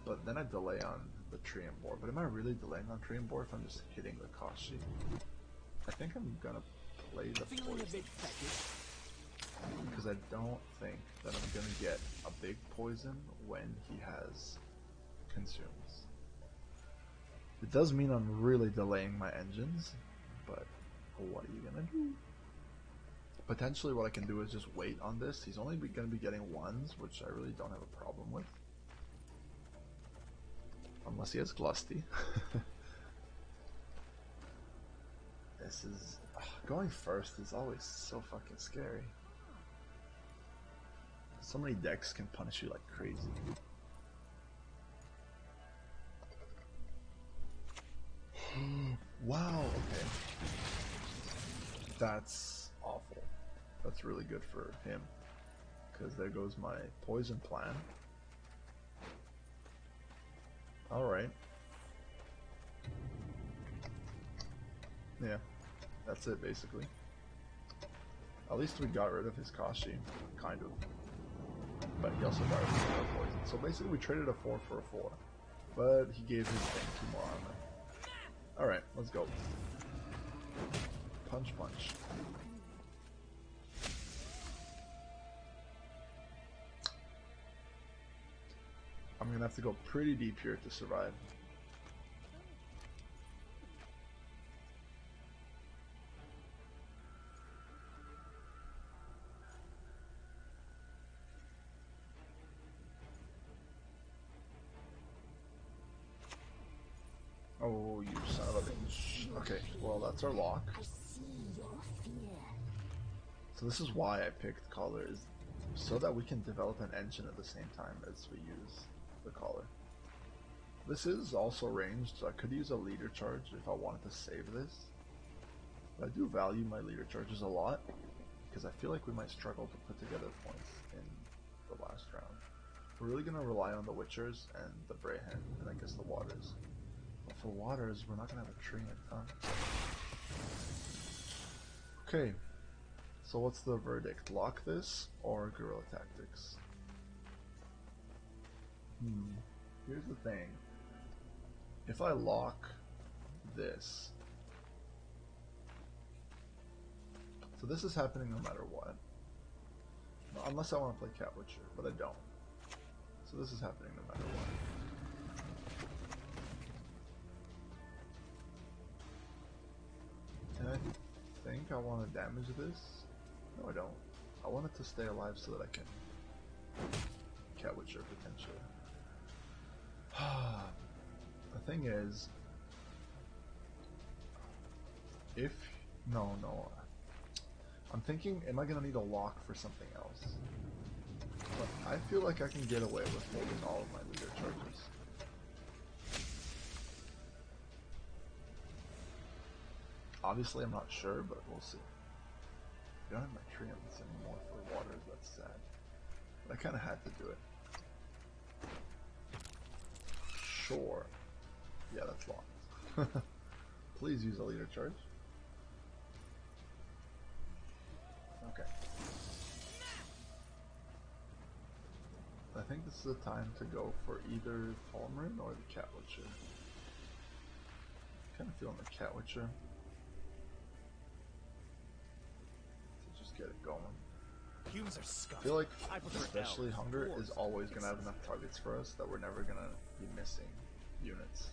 But then I delay on the Treant Boar. But am I really delaying on Treant Boar if I'm just hitting the Kashi? I think I'm gonna play the poison. Because I don't think that I'm gonna get a big poison when he has consumes. It does mean I'm really delaying my engines, but what are you gonna do? Potentially what I can do is just wait on this. He's only gonna be getting ones, which I really don't have a problem with. Unless he has Glusty. This is... going first is always so fucking scary. So many decks can punish you like crazy. Wow, okay. That's awful. That's really good for him. Because there goes my poison plan. Alright. Yeah, that's it basically. At least we got rid of his Kashi, kind of. But he also got rid of our poison. So basically we traded a 4 for a 4. But he gave his thing 2 more armor. Alright, let's go. Punch, punch. I'm gonna have to go pretty deep here to survive. Oh, you son of a bitch. Okay, well that's our lock. So this is why I picked Collar, is so that we can develop an engine at the same time as we use the Collar. This is also ranged, so I could use a leader charge if I wanted to save this. But I do value my leader charges a lot, because I feel like we might struggle to put together points in the last round. We're really going to rely on the Witchers and the Brayhen, and I guess the Waters. But for Waters, we're not going to have a Treant, huh? Okay, So what's the verdict? Lock this or guerrilla tactics? Here's the thing. If I lock this, so this is happening no matter what. Unless I want to play Cat Witcher, but I don't. So this is happening no matter what. And I think I want to damage this. No, I don't. I want it to stay alive so that I can Cat Witcher potentially. The thing is, no. I'm thinking, am I gonna need a lock for something else? But I feel like I can get away with holding all of my leader charges. Obviously, I'm not sure, but we'll see. I don't have my treants anymore for waters, that's sad. But I kind of had to do it. Sure. Yeah, that's locked. Please use a leader charge. Okay. I think this is the time to go for either Palmerin or the Cat Witcher. Kind of feeling the Cat Witcher. To just get it going. Humans are scum. I feel like, I prefer especially elves. Hunger Dwarves is always are going to have enough targets for us that we're never going to be missing units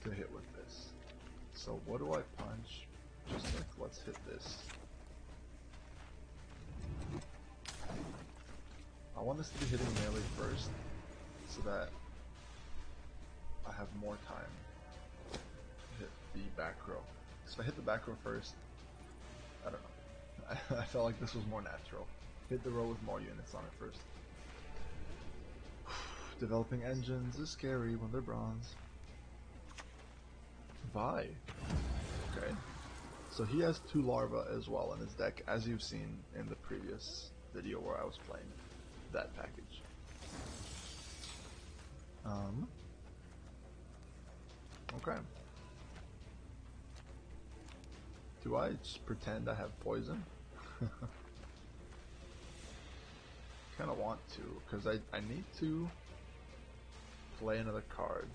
to hit with this. So what do I punch? Just like, let's hit this. I want this to be hitting melee first, so that I have more time to hit the back row. Because if I hit the back row first, I don't know. I felt like this was more natural. Hit the row with more units on it first. Developing engines is scary when they're bronze. Vi. Okay. So he has 2 larvae as well in his deck, as you've seen in the previous video where I was playing that package. Okay. Do I just pretend I have poison? Kind of want to, because I need to play another card.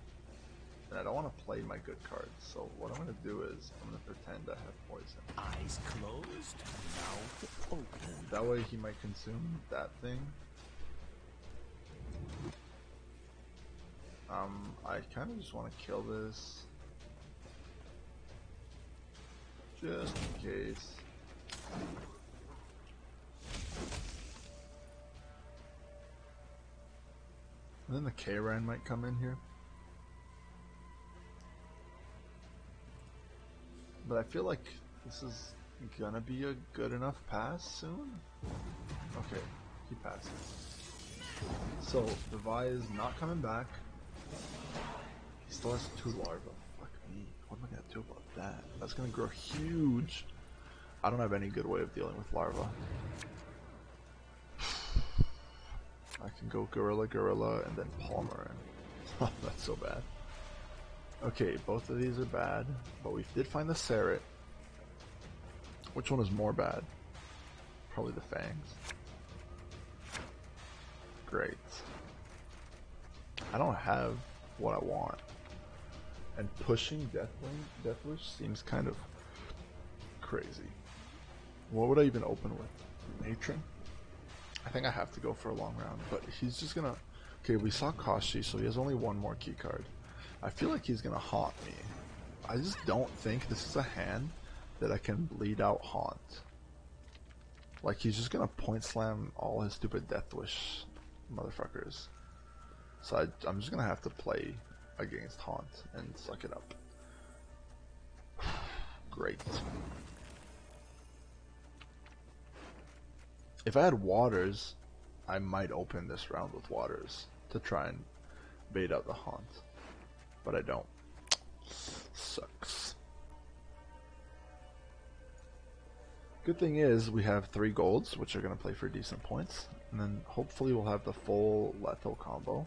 And I don't want to play my good cards, so what I'm going to do is I'm going to pretend I have poison. Eyes closed, mouth open. That way he might consume that thing. I kind of just want to kill this. Just in case. And then the K-Ran might come in here. But I feel like this is gonna be a good enough pass soon. Okay, he passes. So the Vi is not coming back. He still has 2 larvae. Fuck me. What am I gonna do about that? That's gonna grow huge. I don't have any good way of dealing with larvae. I can go Gorilla, and then Palmer. Oh, that's so bad. Okay, both of these are bad, but we did find the Serret. Which one is more bad? Probably the Fangs. Great. I don't have what I want. And pushing Deathwish seems kind of crazy. What would I even open with? Matron? I think I have to go for a long round, but he's just gonna... Okay, we saw Kashi, so he has only 1 more key card. I feel like he's gonna haunt me. I just don't think this is a hand that I can bleed out haunt. Like, he's just gonna point slam all his stupid Deathwish motherfuckers. So I'm just gonna have to play against haunt and suck it up. Great. If I had waters, I might open this round with waters to try and bait out the haunt. But I don't. Sucks. Good thing is we have 3 golds, which are going to play for decent points. And then hopefully we'll have the full lethal combo.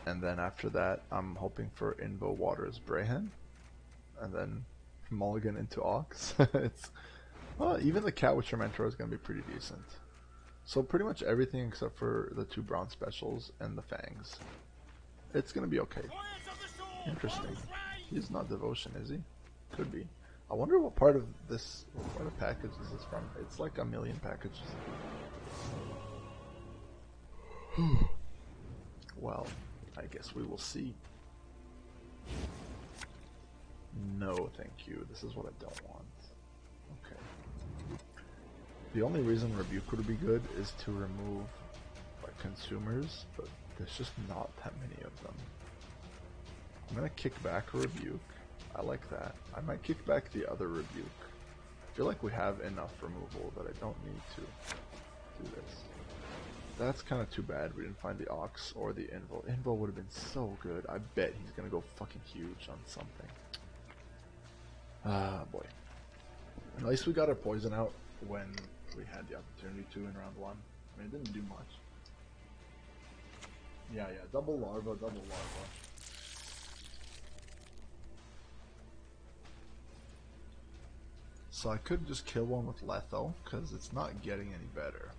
And then after that, I'm hoping for Invo Waters Brayhen. And then mulligan into Ox. Well, even the Catwitcher Mentor is going to be pretty decent. So pretty much everything except for the 2 bronze specials and the fangs. It's going to be okay. Interesting. He's not devotion, is he? Could be. I wonder what part of this, what part of package is this from? It's like a million packages. Well, I guess we will see. No, thank you. This is what I don't want. Okay. The only reason Rebuke would be good is to remove like consumers, but there's just not that many of them. I'm gonna kick back a Rebuke. I like that. I might kick back the other Rebuke. I feel like we have enough removal that I don't need to do this. That's kind of too bad we didn't find the Ox or the Invo. Invo would have been so good. I bet he's gonna go fucking huge on something. Ah, boy. At least we got our poison out when we had the opportunity to in round 1. I mean, it didn't do much. Yeah, double larva, double larva. So I could just kill one with Letho, because it's not getting any better.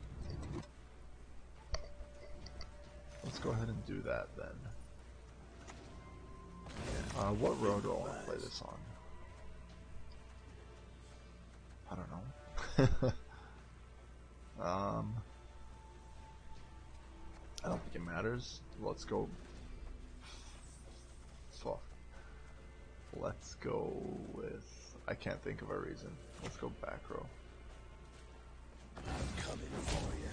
Let's go ahead and do that then. What row do I want to play this on? I don't know. I don't think it matters. Let's go. Fuck. Let's go with. I can't think of a reason. Let's go back row. I'm coming for you.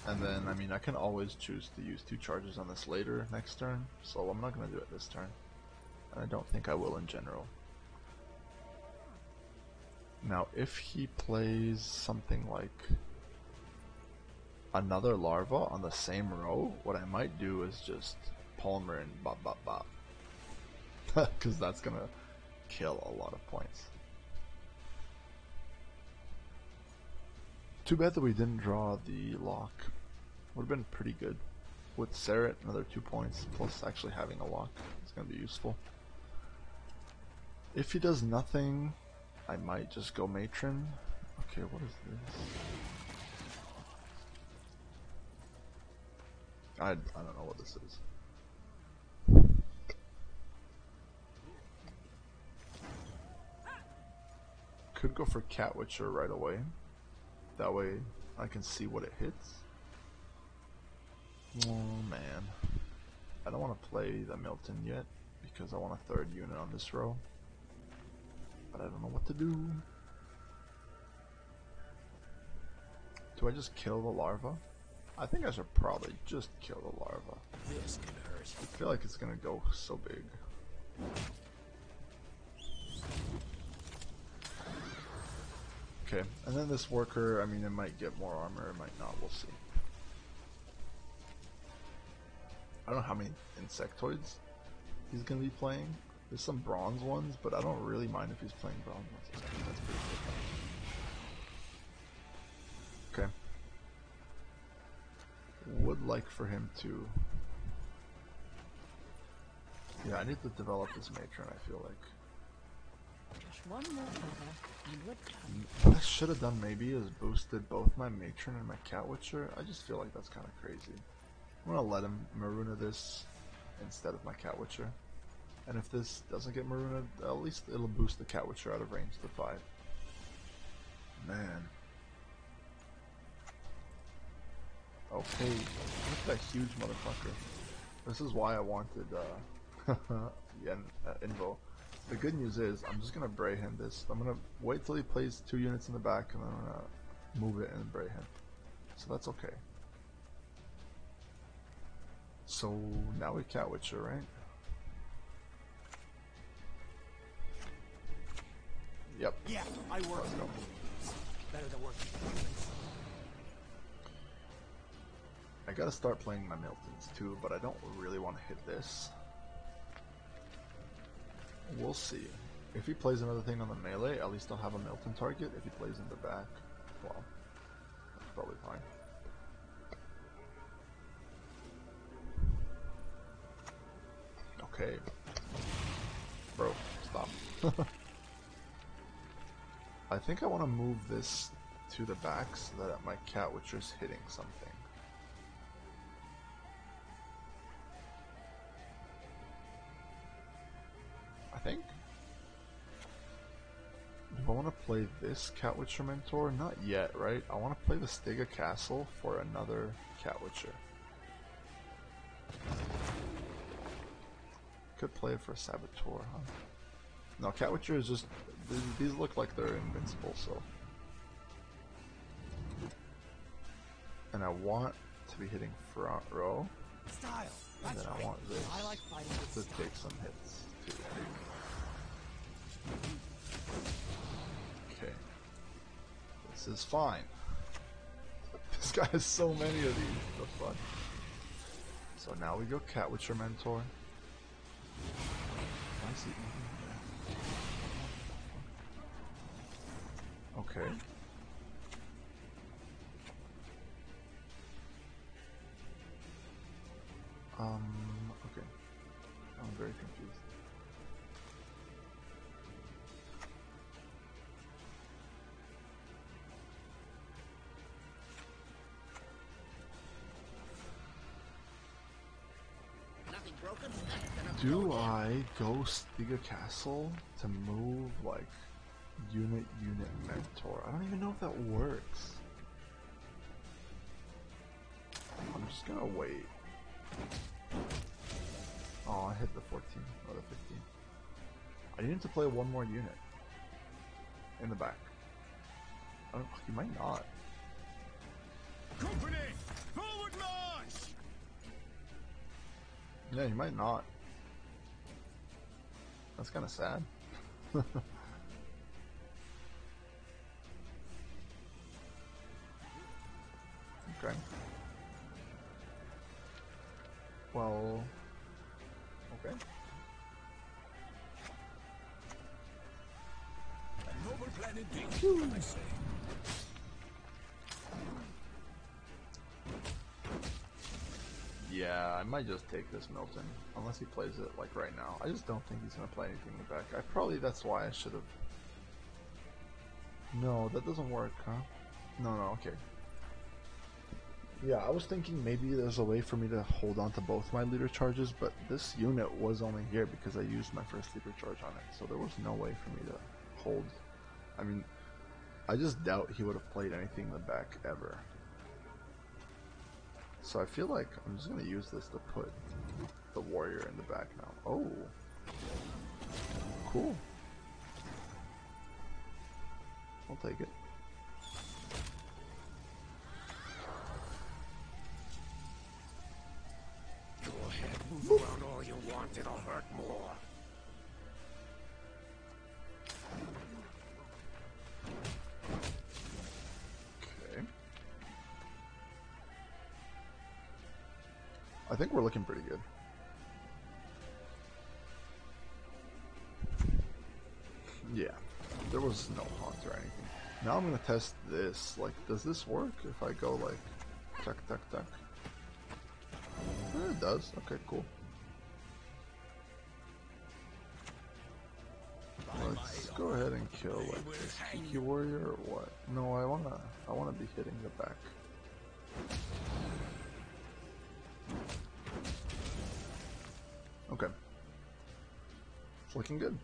And then, I mean, I can always choose to use 2 charges on this later next turn, so I'm not going to do it this turn. And I don't think I will in general. Now, if he plays something like another larva on the same row, what I might do is just Palmer and bop bop bop. Because that's going to kill a lot of points. Too bad that we didn't draw the lock. Would have been pretty good. With Seret, another 2 points, plus actually having a lock. It's going to be useful. If he does nothing, I might just go Matron. Okay, what is this? I don't know what this is. Could go for Catwitcher right away. That way I can see what it hits. Oh man. I don't want to play the Milton yet because I want a 3rd unit on this row. But I don't know what to do. Do I just kill the larva? I think I should probably just kill the larva. This can hurt. I feel like it's gonna go so big. Okay, and then this worker, I mean, it might get more armor, it might not, we'll see. I don't know how many insectoids he's gonna be playing. There's some bronze ones, but I don't really mind if he's playing bronze ones. That's pretty good. Okay. Would like for him to... Yeah, I need to develop this matron, I feel like. Just one more feather and we're done. What I should have done maybe is boosted both my matron and my Catwitcher. I just feel like that's kind of crazy. I'm gonna let him Maruna this instead of my Catwitcher. And if this doesn't get Maruna, at least it'll boost the Catwitcher out of range to 5. Man. Okay, look at that huge motherfucker. This is why I wanted Invo. The good news is, I'm just gonna Bray him this. I'm gonna wait till he plays 2 units in the back and then I'm gonna move it and Bray him. So that's okay. So now we Catwitcher, right? Yep. Yeah, I work. Let's go. Better than working. I gotta start playing my Miltons too, but I don't really want to hit this. We'll see. If he plays another thing on the melee, at least I'll have a Milton target. If he plays in the back, well, that's probably fine. Okay. Bro, stop. I think I want to move this to the back so that my cat witcher's hitting something. I think. Do I want to play this Cat Witcher Mentor? Not yet, right? I want to play the Stiga Castle for another Cat Witcher. Could play it for Saboteur, huh? No, Cat Witcher is just... These look like they're invincible, so... And I want to be hitting front row. Style. And then I want this I like fighting with to style. take some hits, too. Okay. This is fine. This guy has so many of these. The fuck. So now we go Cat Witcher Mentor. I see. Okay. Okay. I'm very confused. Nothing broken? Do I go Stiga Castle to move like unit mentor? I don't even know if that works. I'm just gonna wait. Oh, I hit the 14 or the 15. I need to play one more unit in the back. I don't, he might not. Company! Forward march! Yeah, he might not. That's kind of sad. Okay. Well, okay. A noble plan indeed, I say. Yeah, I might just take this Milton, unless he plays it like right now. I just don't think he's gonna play anything in the back. That's why I should have. No, that doesn't work, huh? No, okay. Yeah, I was thinking maybe there's a way for me to hold on to both my leader charges, but this unit was only here because I used my first leader charge on it, so there was no way for me to hold. I mean, I just doubt he would have played anything in the back ever. So I feel like I'm just gonna use this to put the warrior in the back now. Oh, cool. I'll take it. Go ahead, move around all you want, it'll hurt more. Okay. I think we're looking pretty good. Yeah, there was no haunt or anything. Now I'm gonna test this. Like, does this work if I go like, tuck, tuck, tuck? It does. Okay, cool. Let's go ahead and kill like this Kiki warrior or what? No, I wanna be hitting the back. Okay. It's looking good.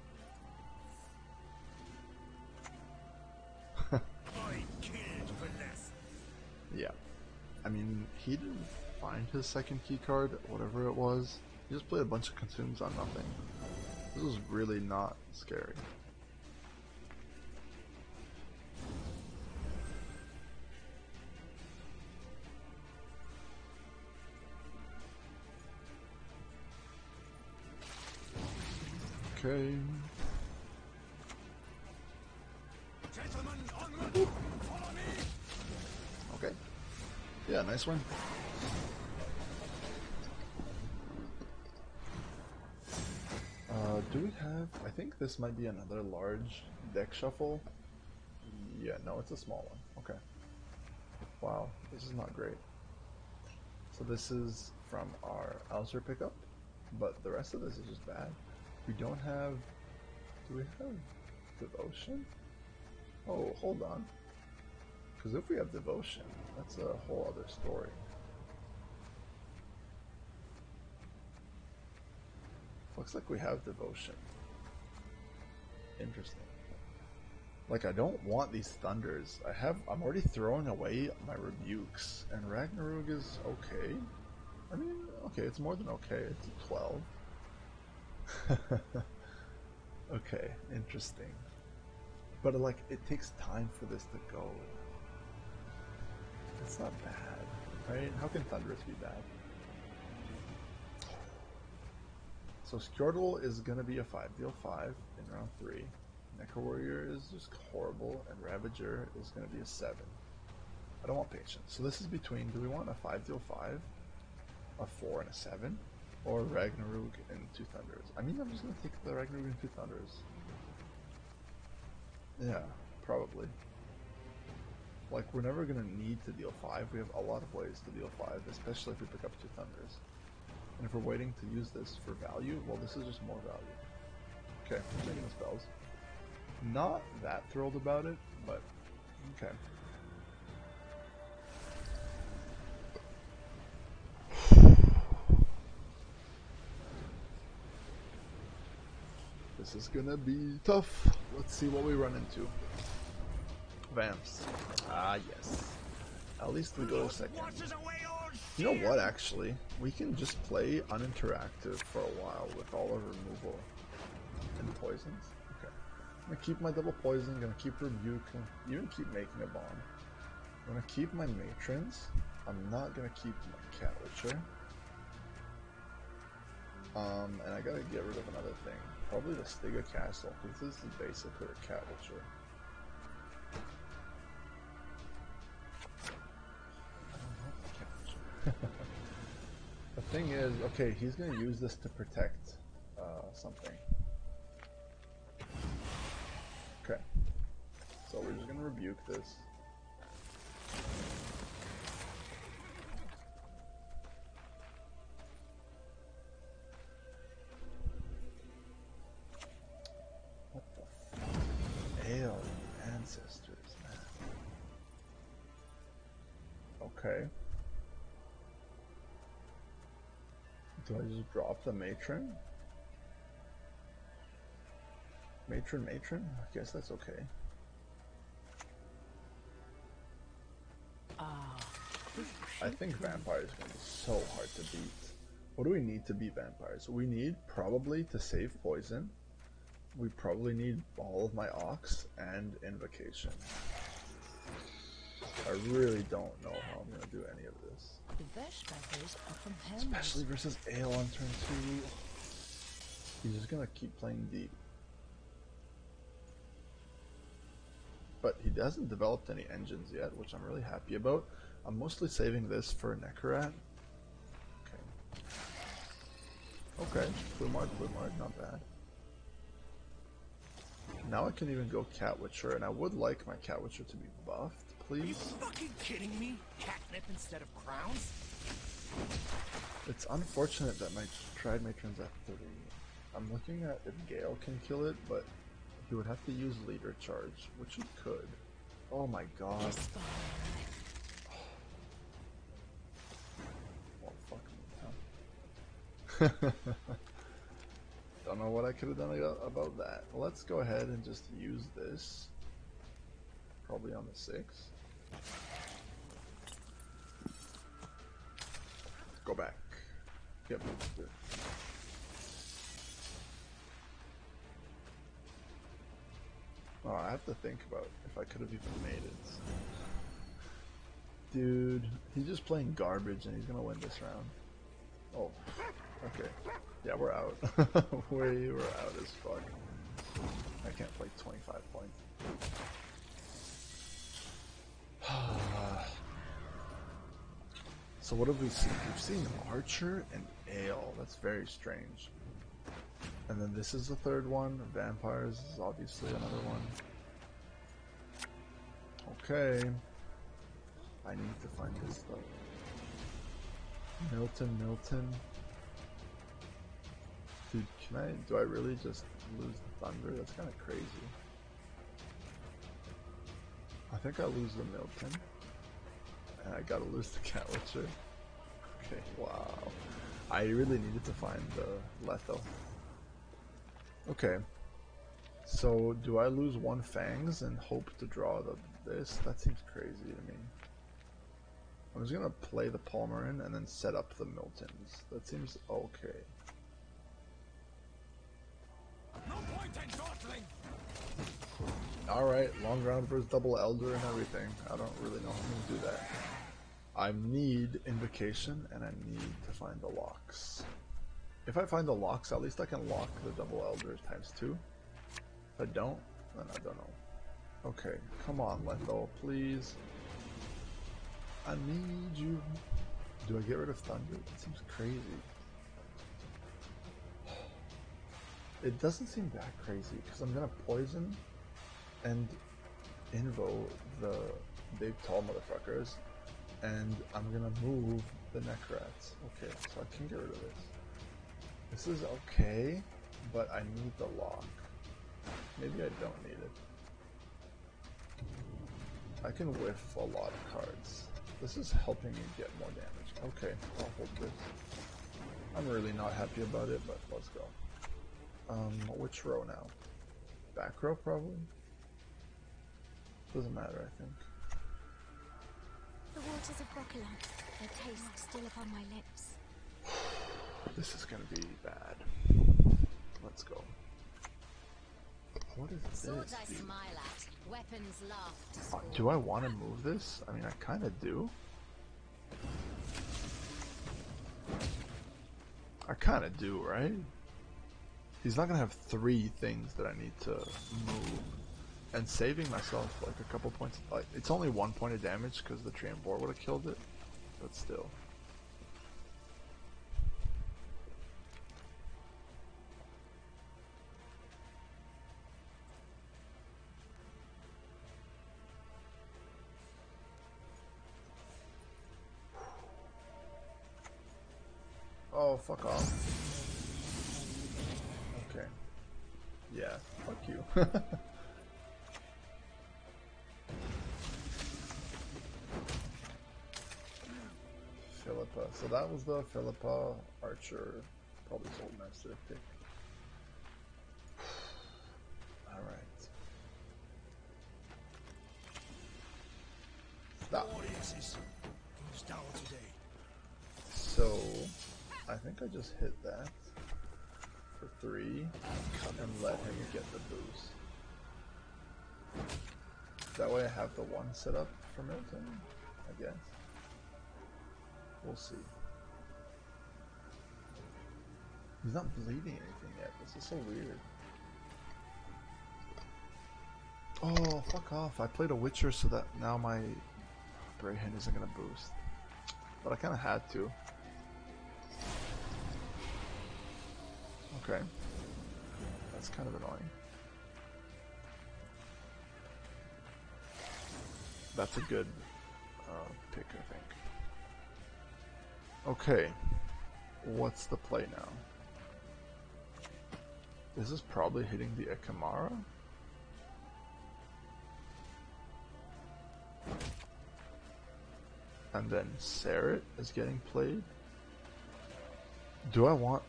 Yeah. I mean, he didn't find his second key card, whatever it was. He just played a bunch of consumes on nothing. This was really not scary. Okay. Gentlemen, onward! Follow me! Okay. Yeah, nice one. Do we have... I think this might be another large deck shuffle. Yeah, no, it's a small one. Okay. Wow, this is not great. So this is from our Alcer pickup, but the rest of this is just bad. We don't have... Do we have Devotion? Oh, hold on. Because if we have devotion, that's a whole other story. Looks like we have devotion. Interesting. Like, I don't want these thunders. I'm already throwing away my rebukes, and Ragnarok is okay. I mean, okay, it's more than okay. It's a 12. Okay, interesting. But like, it takes time for this to go. It's not bad, right? How can Thunderous be bad? So Skjordal is gonna be a 5, deal 5 in round 3. Necro Warrior is just horrible, and Ravager is gonna be a 7. I don't want Patience. So this is between, do we want a 5 deal 5, a 4 and a 7, or Ragnarok and 2 Thunders? I mean, I'm just gonna take the Ragnarok and 2 Thunders. Yeah, probably. Like, we're never gonna need to deal 5. We have a lot of ways to deal 5, especially if we pick up 2 Thunders. And if we're waiting to use this for value, well, this is just more value. Okay, we're making the spells. Not that thrilled about it, but okay. This is gonna be tough. Let's see what we run into. Vamps. Ah, yes. At least we go second. You know what, actually? We can just play uninteractive for a while with all our removal and poisons. Okay. I'm gonna keep my double poison, gonna keep rebuke, even keep making a bomb. I'm gonna keep my matrons. I'm not gonna keep my cat witcher. And I gotta get rid of another thing. Probably the Stiga Castle, because this is basically a cat witcher. The thing is, okay, he's gonna use this to protect something. Okay, so we're just gonna rebuke this. What the fuck? Ale ancestors, man. Okay. Do I just drop the matron? Matron? I guess that's okay. I think vampire is going to be so hard to beat. What do we need to beat vampires? We need probably to save poison. We probably need all of my ox and invocation. I really don't know how I'm going to do any of this. The best battles are from him. Especially versus Ale on turn 2. He's just going to keep playing deep. But he hasn't developed any engines yet, which I'm really happy about. I'm mostly saving this for Necrorat. Okay, Plumard, not bad. Now I can even go Cat Witcher, and I would like my Cat Witcher to be buffed, please. Are you fucking kidding me? Catnip instead of crowns? It's unfortunate that my Tried Matron's at 3. I'm looking at if Gale can kill it, but he would have to use Leader Charge, which he could. Oh my god. Well, fuck me, huh? Don't know what I could have done about that. Let's go ahead and just use this. Probably on the 6. Go back. Get moved. Oh, I have to think about if I could have even made it. Dude, he's just playing garbage and he's gonna win this round. Oh, okay. Yeah, we're out. We were out as fuck. I can't play 25 points. So what have we seen? We've seen Archer and Ale. That's very strange. And then this is the third one. Vampires is obviously another one. Okay. I need to find his stuff. Milton. Dude, do I really just lose the Thunder? That's kind of crazy. think I lose the Milton. And I gotta lose the Cat Witcher. Okay, wow. I really needed to find the Letho. Okay. So, do I lose one Fangs and hope to draw this? That seems crazy to me. I'm just gonna play the Palmerin and then set up the Miltons. That seems okay. No point in dawdling. Alright, long round versus double Elder and everything. I don't really know how I'm gonna do that. I need Invocation and I need to find the locks. If I find the locks, at least I can lock the double Elders ×2. If I don't, then I don't know. Okay, come on, Letho, please. I need you. Do I get rid of Thunder? That seems crazy. It doesn't seem that crazy, because I'm gonna poison and invo the big tall motherfuckers, and I'm gonna move the Necrats. Okay, so I can get rid of this. This is okay, but I need the lock. Maybe I don't need it. I can whiff a lot of cards. This is helping me get more damage. Okay, I'll hold this. I'm really not happy about it, but let's go. Which row now? Back row, probably? Doesn't matter, I think. The waters of Broccolon, their taste still upon my lips. This is gonna be bad. Let's go. What is Swords I this? smile at, weapons laugh to scorn. Do I want to move this? I mean, I kind of do. I kind of do, right? He's not gonna have 3 things that I need to move. And saving myself like a couple points, like it's only 1 point of damage because the Triambor would have killed it, but still. Oh, fuck off. Okay. Yeah, fuck you. Philippa. So that was the Philippa Archer, probably Soulmaster pick. Alright. Stop. Audiences. Start today. So, I think I just hit that for 3 and let him get the boost. That way I have the 1 set up for Milton, I guess. We'll see. He's not bleeding anything yet. This is so weird. Oh, fuck off. I played a Witcher so that now my Brayhen isn't gonna boost. But I kinda had to. Okay. That's kind of annoying. That's a good pick, I think. Okay. What's the play now? This is probably hitting the Ekamara. And then Sarret is getting played. Do I want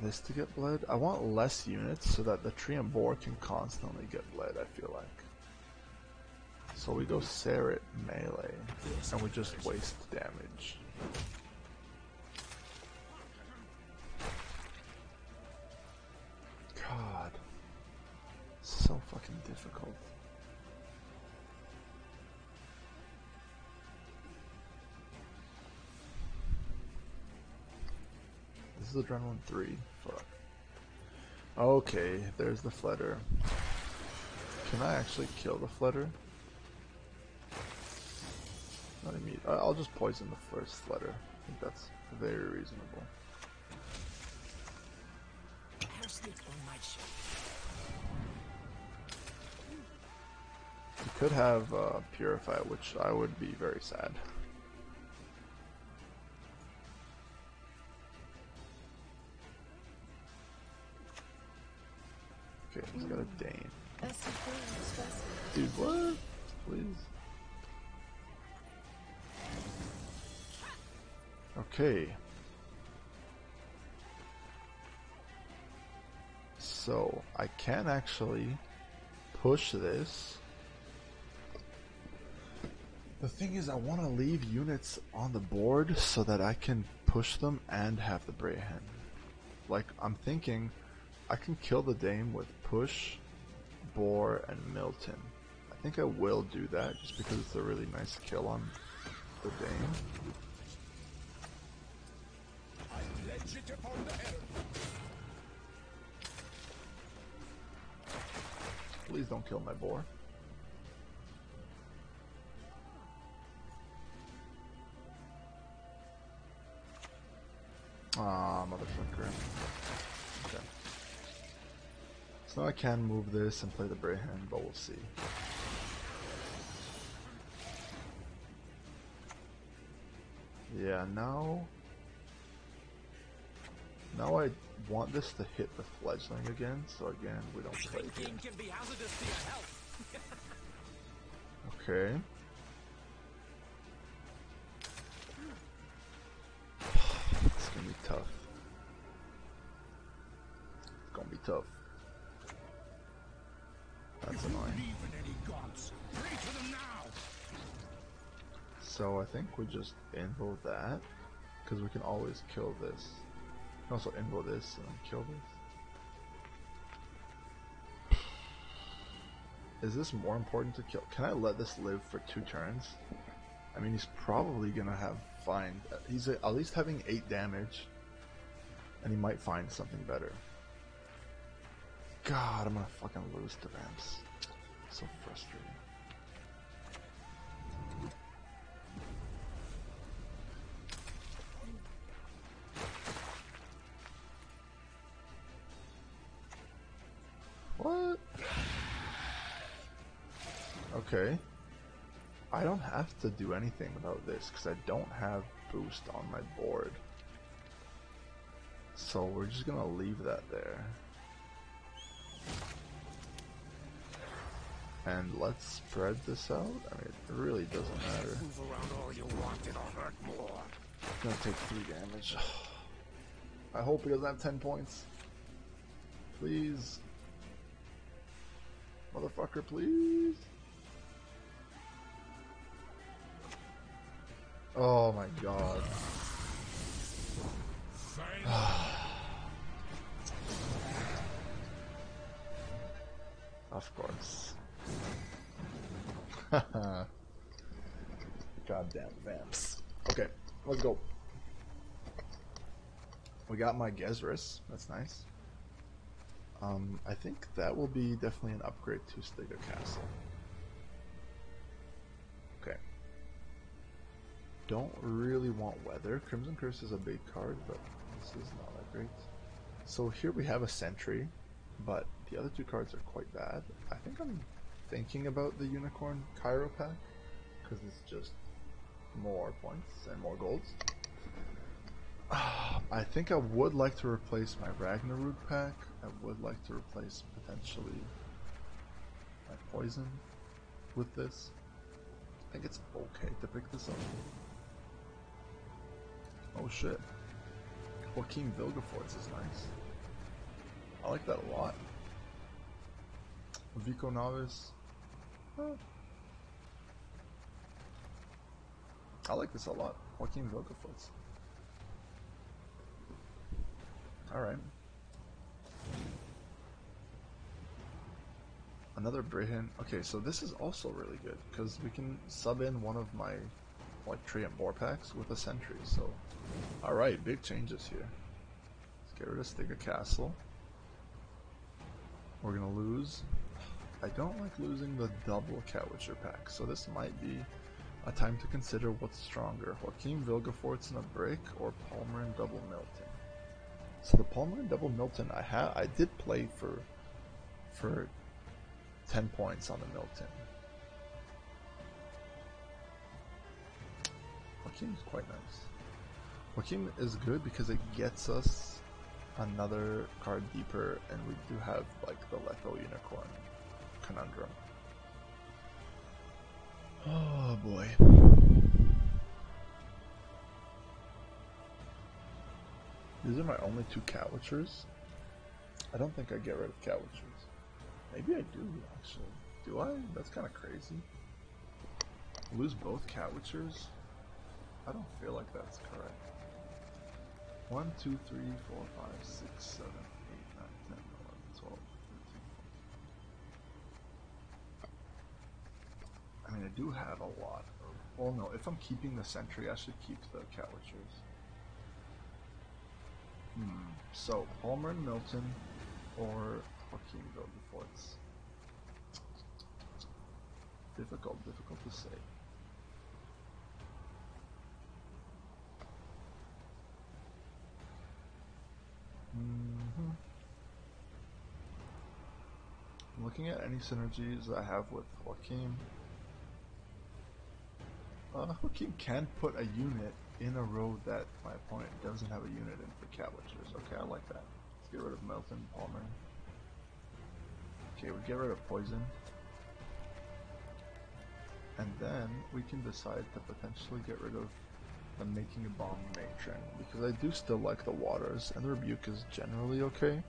this to get bled? I want less units so that the Triambor can constantly get bled, I feel like. So we go Sarret melee, and we just waste damage. God. So fucking difficult. This is Adrenaline 3. Fuck. Okay, there's the Fledder. Can I actually kill the Fledder? Not immediate. I'll just poison the first Fledder. I think that's very reasonable. You could have Purify, which I would be very sad. Okay, he's got a Dane. Dude, what? please. Okay. So I can actually push this. The thing is, I want to leave units on the board so that I can push them and have the Brayhen. Like, I'm thinking I can kill the Dame with push, Boar, and Milton. I think I will do that just because it's a really nice kill on the Dame. Please don't kill my Boar. Ah, motherfucker. Okay. So now I can move this and play the Brayhen, but we'll see. Yeah, now I want this to hit the fledgling again, so again, we don't play here. Can be hazardous to your health. Okay. It's gonna be tough. It's gonna be tough. That's annoying. So I think we just invo that, because we can always kill this. We can also invo this and then kill this. Is this more important to kill? Can I let this live for 2 turns? I mean, he's probably gonna have he's at least having 8 damage, and he might find something better. God, I'm gonna fucking lose to Vamps. So frustrating. What? Okay. I don't have to do anything about this because I don't have boost on my board. So we're just gonna leave that there. And let's spread this out. I mean, it really doesn't matter. Move around all you want, it'll hurt more. It's gonna take 3 damage. I hope he doesn't have 10 points. Please. Motherfucker, please. Oh my god. Of course. Goddamn Vamps. Okay, let's go. We got my Gezris. That's nice. I think that will be definitely an upgrade to Stiga Castle. Okay. Don't really want Weather. Crimson Curse is a big card, but this is not that great. So here we have a Sentry, but the other 2 cards are quite bad. I think I'm thinking about the Unicorn Cairo pack, because it's just more points and more golds. I think I would like to replace my Ragnarok pack. I would like to replace potentially my Poison with this. I think it's okay to pick this up. Oh shit. Joaquin Vilgefortz is nice. I like that a lot. Vico Novice. I like this a lot. Joaquin Vilgefortz. Alright. Another Brayhen. Okay, so this is also really good, because we can sub in one of my Treant Boar packs with a Sentry, so... Alright, big changes here. Let's get rid of Stiga Castle. We're gonna lose... I don't like losing the double Catwitcher pack, so this might be a time to consider what's stronger. Joaquin Vilgefortz in a break, or Palmer and double Milton. So the Palmer and double Milton, I did play for 10 points on the Milton. Joaquin's quite nice. Joaquin is good because it gets us another card deeper, and we do have like the Letho Unicorn conundrum. Oh boy. These are my only 2 cat witchers. I don't think I get rid of cat witchers. Maybe I do, actually. Do I? That's kind of crazy. Lose both cat witchers? I don't feel like that's correct. 1, 2, 3, 4, 5, 6, 7, 8, 9, 10, 11, 12, 13. I mean, I do have a lot of... Well, no, if I'm keeping the sentry, I should keep the cat witchers. So, Palmer and Milton, or Joaquin build the forts. Difficult to say. Looking at any synergies I have with Joaquin. Joaquin can put a unit in a row that my opponent doesn't have a unit in for cat witchers. Okay, I like that. Let's get rid of Milton, Palmer. Okay, we get rid of poison. And then we can decide to potentially get rid of the Making a Bomb matron, because I do still like the waters, and the rebuke is generally okay.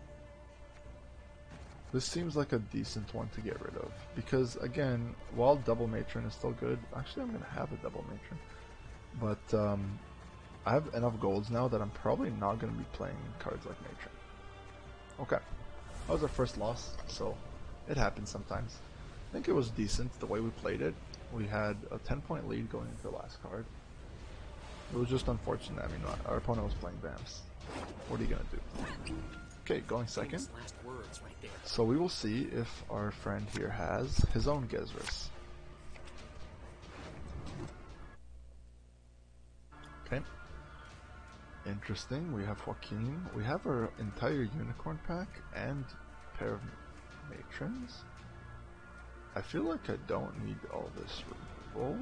This seems like a decent one to get rid of, because again, while double matron is still good, actually I'm going to have a double matron, but I have enough golds now that I'm probably not going to be playing cards like matron. Okay, that was our first loss, so it happens sometimes. I think it was decent the way we played it. We had a 10-point lead going into the last card. It was just unfortunate. I mean, our opponent was playing Vamps. What are you going to do? Okay, going second. Last words right there. So we will see if our friend here has his own Gezris. Okay. Interesting. We have Joaquin. We have our entire unicorn pack and pair of matrons. I feel like I don't need all this removal.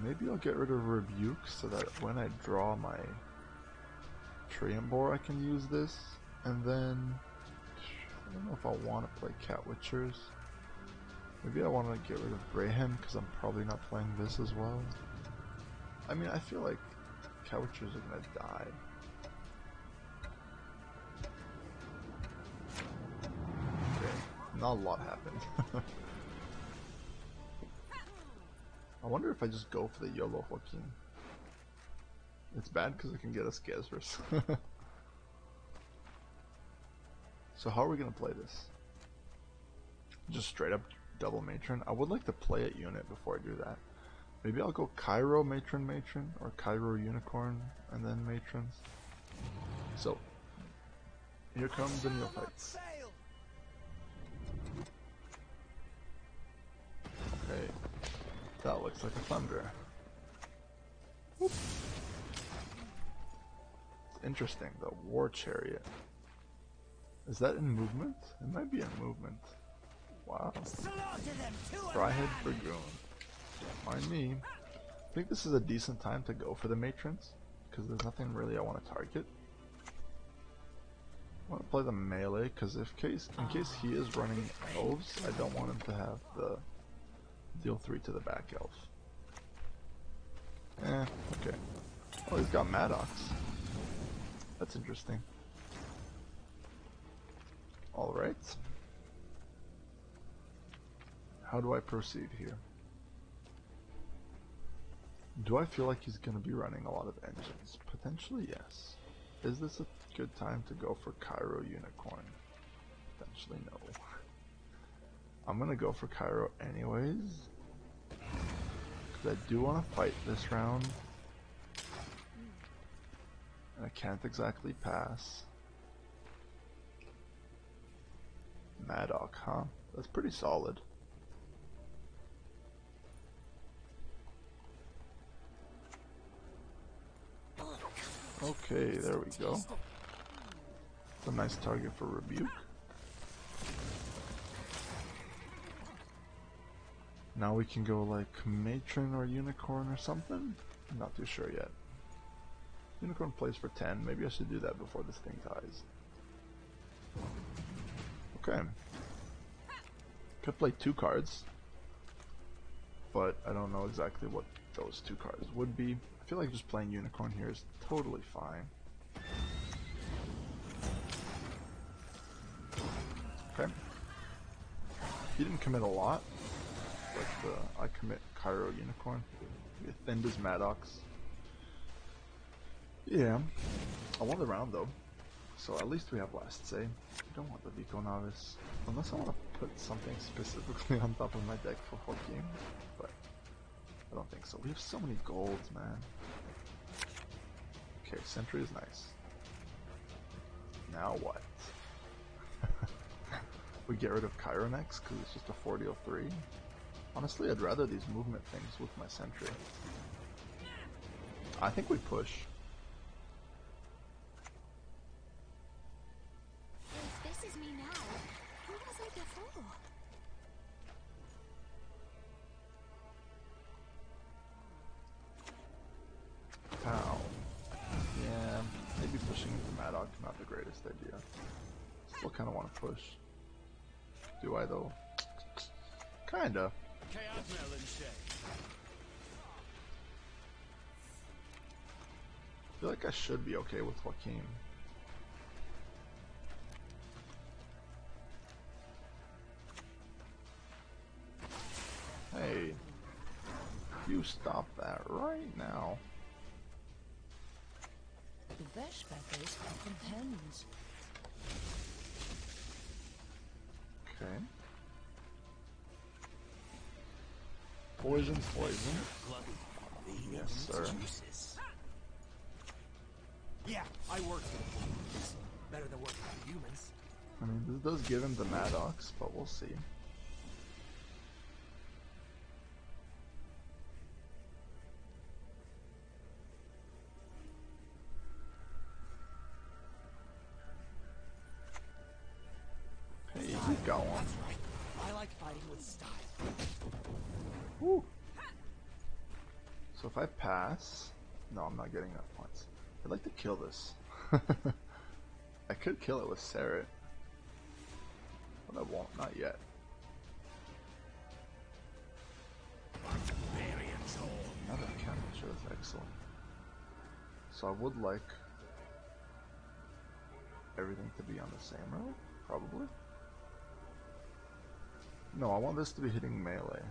Maybe I'll get rid of rebuke so that when I draw my Triumvir I can use this. And then I don't know if I want to play cat witchers. Maybe I want to get rid of Brayhem because I'm probably not playing this as well. I mean, I feel like cat witchers are gonna die. Okay, not a lot happened. I wonder if I just go for the YOLO Joaquin. It's bad because I can get us Gezris. So how are we going to play this? Just straight up double matron? I would like to play a unit before I do that. Maybe I'll go Cairo matron or Cairo unicorn and then matrons. So here comes the neophytes. Okay, that looks like a thunder. Whoop. It's interesting, the war chariot. Is that in movement? It might be in movement. Wow. Fryhead Dragoon. Mind me. I think this is a decent time to go for the matrons, because there's nothing really I want to target. I want to play the melee, because in case he is running elves, I don't want him to have the deal 3 to the back elf. Okay. Oh, he's got Maddox. That's interesting. Alright. How do I proceed here? Do I feel like he's going to be running a lot of engines? Potentially, yes. Is this a good time to go for Cairo Unicorn? Potentially, no. I'm going to go for Cairo anyways. Because I do want to fight this round. And I can't exactly pass. Maddox, huh? That's pretty solid. Okay, there we go. It's a nice target for rebuke. Now we can go like matron or unicorn or something? I'm not too sure yet. Unicorn plays for 10. Maybe I should do that before this thing dies. Okay. Could play 2 cards. but I don't know exactly what those two cards would be. I feel like just playing Unicorn here is totally fine. Okay. He didn't commit a lot, but I commit Cairo Unicorn. We thinned his Maddox. Yeah, I won the round though, so at least we have last say. I don't want the Vico Novice, unless I want to put something specifically on top of my deck for Joaquin, but I don't think so. We have so many golds, man. Okay, Sentry is nice. Now what? We get rid of Cairo next because it's just a 4003. Honestly, I'd rather these movement things with my Sentry. I think we push. If this is me now, who was I before? Pow. Yeah, maybe pushing into Maddox not the greatest idea. Still kind of want to push. Do I though? Kinda. Chaos melon shake. I feel like I should be okay with Joaquin. Hey, you stop that right now. The Vashbackers come from pens. Okay. Poison, poison. Yes, sir. Yeah, I work for the humans. Better than working for humans. I mean, this does give him the Maddox, but we'll see. Hey, he's got one. That's right. I like fighting with style. Woo. So if I pass, no, I'm not getting enough points. I'd like to kill this. I could kill it with Serret, but I won't, not yet. Another capture, that's excellent. So I would like everything to be on the same row, probably. No, I want this to be hitting melee.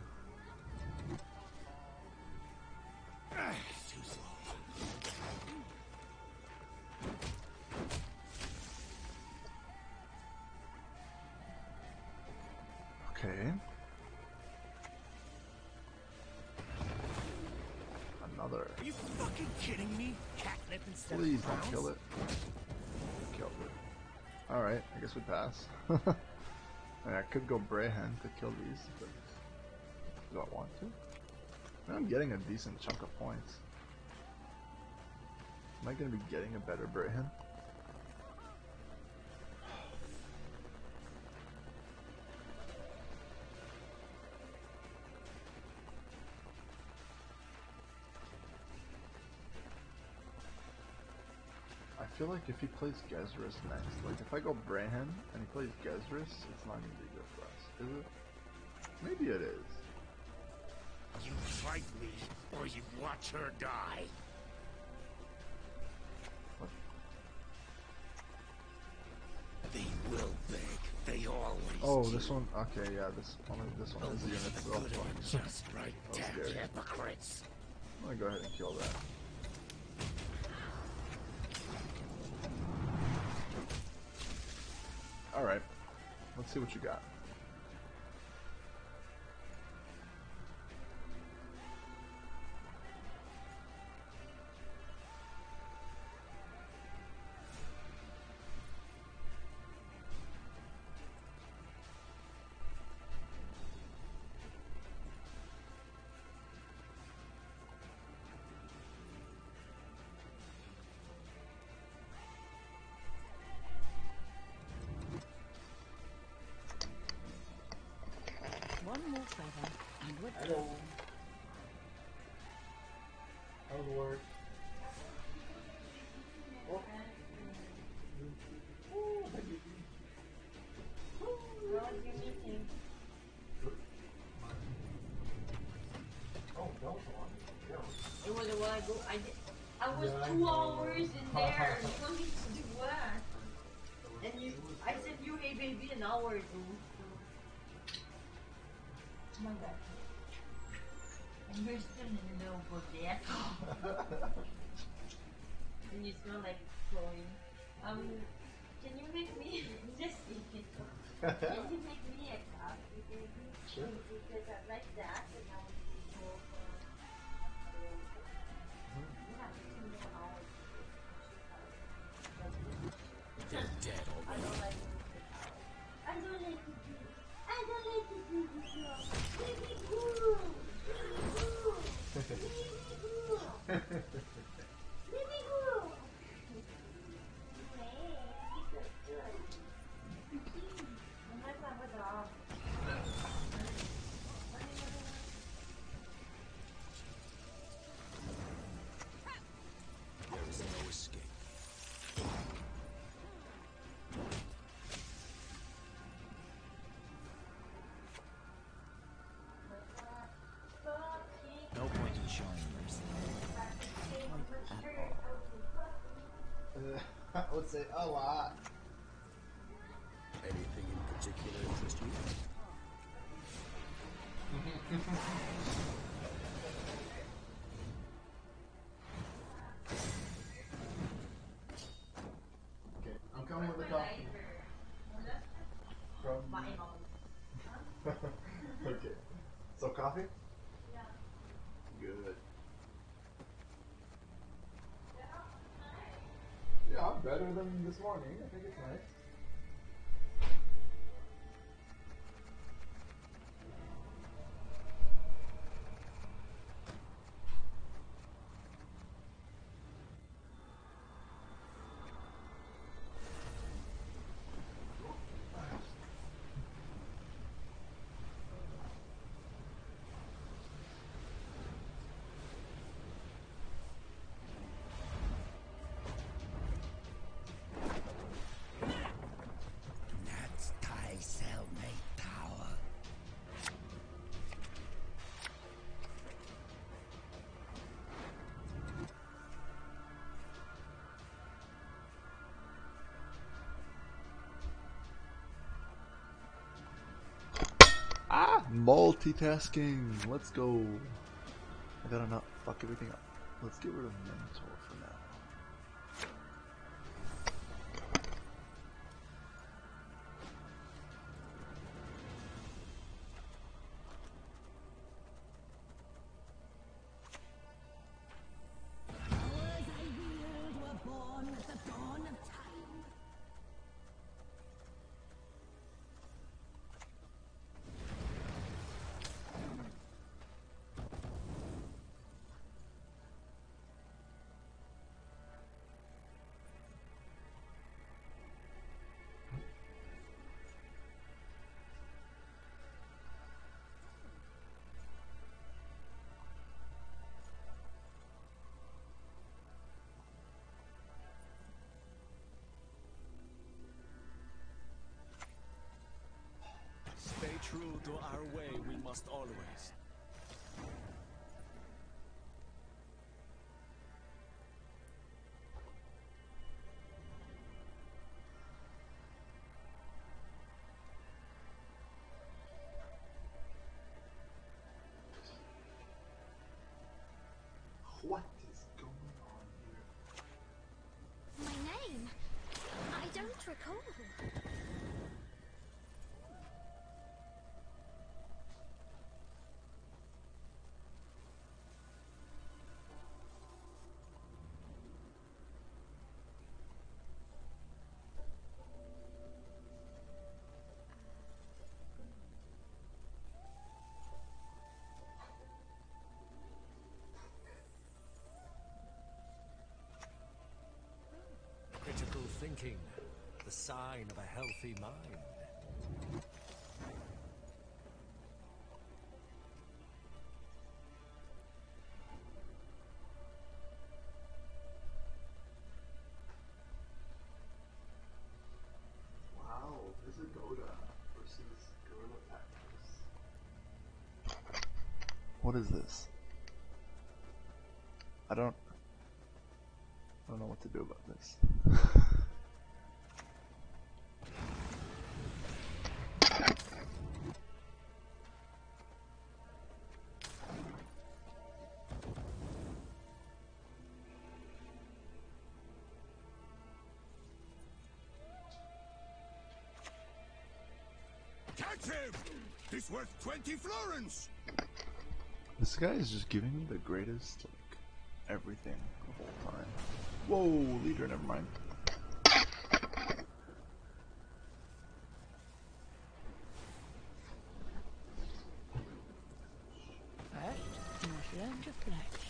Too slow. Okay. Another. Are you fucking kidding me? Catnip instead Please of don't crowns? kill it. Killed it. Alright, I guess we pass. I mean, I could go Brayhen to kill these, but do I want to? I mean, I'm getting a decent chunk of points. Am I going to be getting a better Brayhen? I feel like if he plays Gezris next, like if I go Brayhen and he plays Gezris, it's not going to be good for us, is it? Maybe it is. You fight me, or you watch her die. What? They will beg. They always Oh, do. this one? Okay, yeah, this one is the unit The though. good are just right, That was damn scary. hypocrites. I'm gonna go ahead and kill that. Alright, let's see what you got. One more feather, and we're done. How's work? called a while ago. I was 2 hours in there. You want me to do what? And I sent you hey baby an hour ago. Oh my god. And you're still in love with that. And you smell like Chloe. Can you make me just eat it? Can you make me a coffee, baby? Sure. Because I like that, and I want to go for They're dead already. I don't like to do this. I don't like to do this. Let me go. Let me go. Let me go. Let me go. I'm not have a dog. There is no escape. No point in showing mercy. I would say a lot. Anything in particular interest you? Okay, I'm coming with the coffee. From... Okay. So coffee? Good. Yeah, better than this morning. I think it's nice. That's Thai cellmate power. Multitasking. Let's go. I gotta not fuck everything up. Let's get rid of mentor for now. Powers I wield were born at the dawn of time. Stay true to our way, we must always. What is going on here? My name? I don't recall. Critical thinking, the sign of a healthy mind. Wow, Visigoda versus Gorilla Tactics. What is this? I don't know what to do about this. Catch him! He's worth 20 florins! This guy is just giving me the greatest, like, everything the whole time. Whoa, leader, never mind. First, you must learn to flex.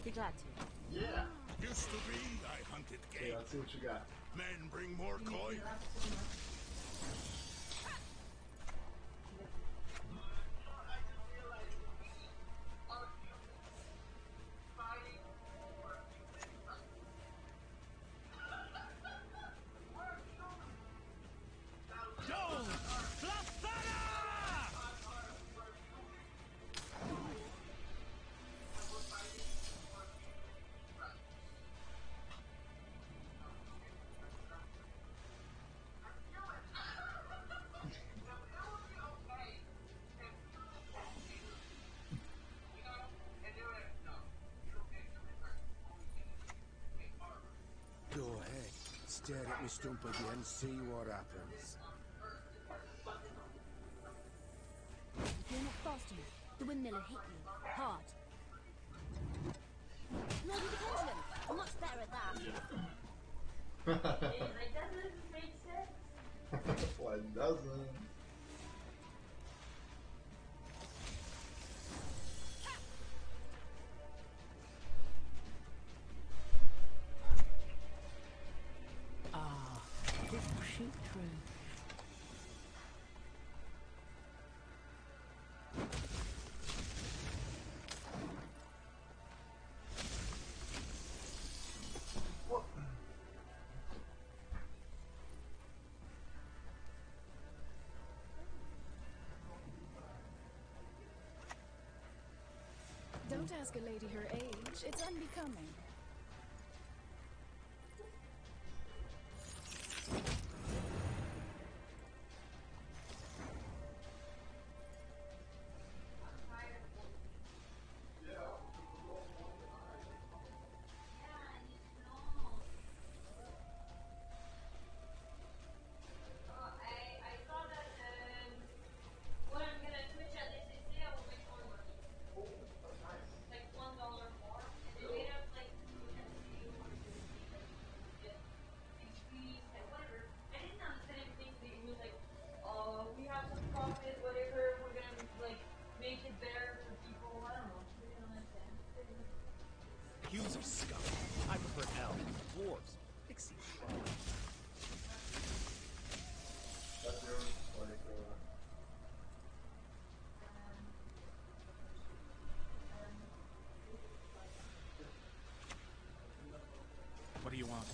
Be glad to. Yeah. Used to be I hunted game. Okay, let's see what you got. Men bring more coin. Go ahead. Stare at me stump again, see what happens. If you're not fast enough, the windmill will hit you hard. No, do the pendulum. I'm much better at that. Like, that doesn't make sense. Well, it doesn't. Ah, this will shoot through. Don't ask a lady her age. It's unbecoming. I saw that when I'm gonna Twitch at this I will make more money. Like $1 more. And they made up like XP and whatever. I didn't understand everything. It was like, we have some profit, whatever, we're gonna like make it better for people. I don't know. I didn't understand. Humans are scum. I prefer elves, dwarves, pixies. That's yours. Like, What do you want?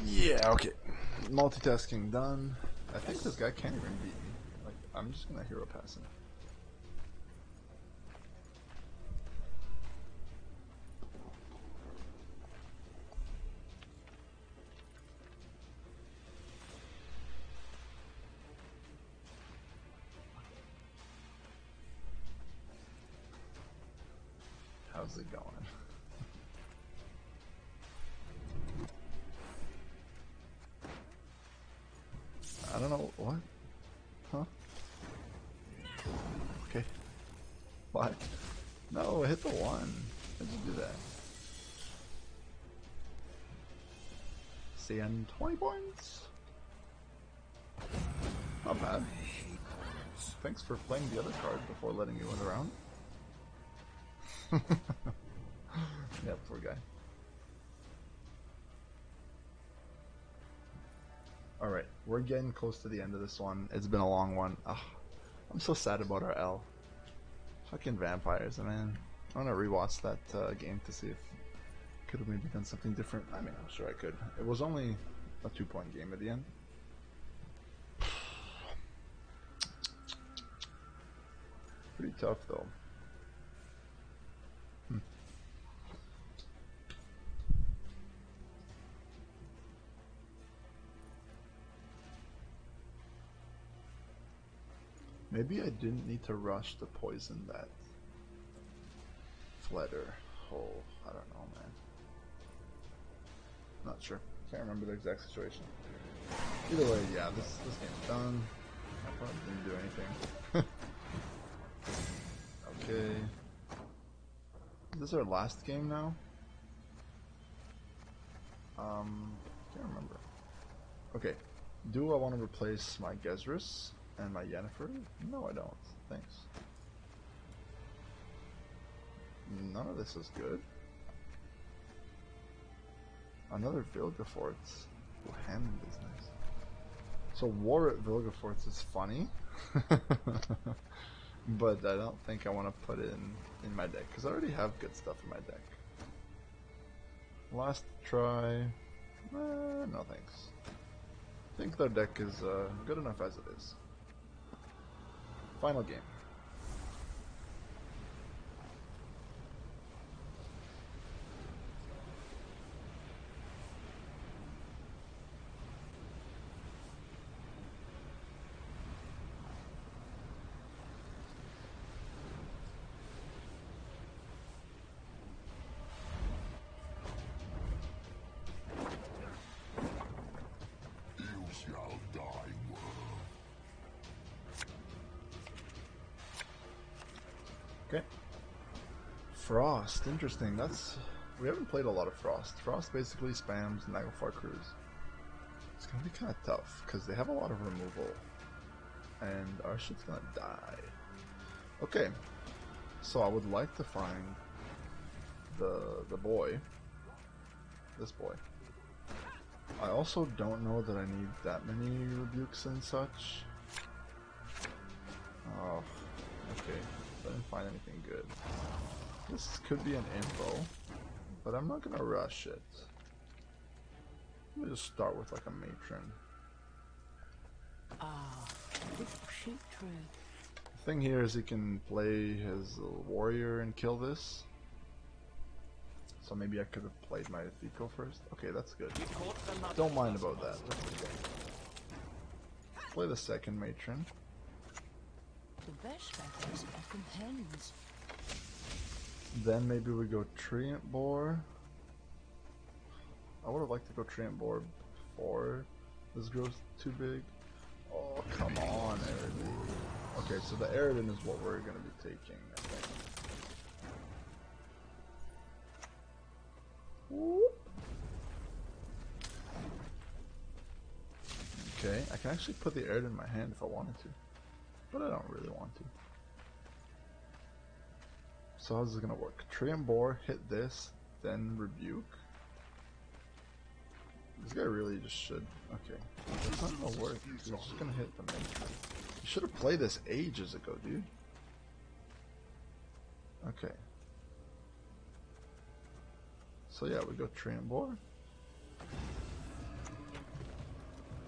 Yeah, okay. Multitasking done. I think this guy can't even beat me. Like, I'm just gonna hero pass him. How's it going? I don't know what? Huh? Okay. What? No, hit the one. How'd you do that? CN 20 points. Not bad. Thanks for playing the other card before letting me win the round. Yeah, poor guy. Alright, we're getting close to the end of this one. It's been a long one. Ugh, I'm so sad about our L. Fucking vampires, man. I'm gonna rewatch that game to see if could have maybe done something different. I mean, I'm sure I could. It was only a 2-point game at the end. Pretty tough though. Maybe I didn't need to rush to poison that flutter. Oh, I don't know, man. Not sure. Can't remember the exact situation. Either way, yeah, this game's done. I probably didn't do anything. Okay. This is our last game now? Can't remember. Okay. Do I want to replace my Gezris and my Yennefer? No, I don't. Thanks. None of this is good. Another Vilgefortz. Oh, Hammond is nice. So War at Vilgefortz is funny. But I don't think I want to put it in my deck, because I already have good stuff in my deck. Last try. No thanks. I think their deck is good enough as it is. Final game. Okay. Frost, interesting. We haven't played a lot of Frost. Frost basically spams Naglfar Cruise. It's gonna be kind of tough because they have a lot of removal, and our shit's gonna die. Okay, so I would like to find the boy. This boy. I also don't know that I need that many rebukes and such. Oh, okay. I didn't find anything good. This could be an info, but I'm not gonna rush it. Let me just start with like a matron. The thing here is he can play his warrior and kill this. So maybe I could have played my Fico first. Okay, that's good. Don't mind about that. That's okay. Play the second matron. Then maybe we go Treant Boar. I would have liked to go Treant Boar before this grows too big. Oh, come on, Aridin. Okay, so the Aridin is what we're going to be taking, I think. Okay, I can actually put the Aridin in my hand if I wanted to, but I don't really want to. So how's this gonna work? Treant Boar, hit this, then rebuke. This guy really just should. Okay, that's not gonna work. He's just gonna hit the matron. You should have played this ages ago, dude. Okay. So yeah, we go Treant Boar.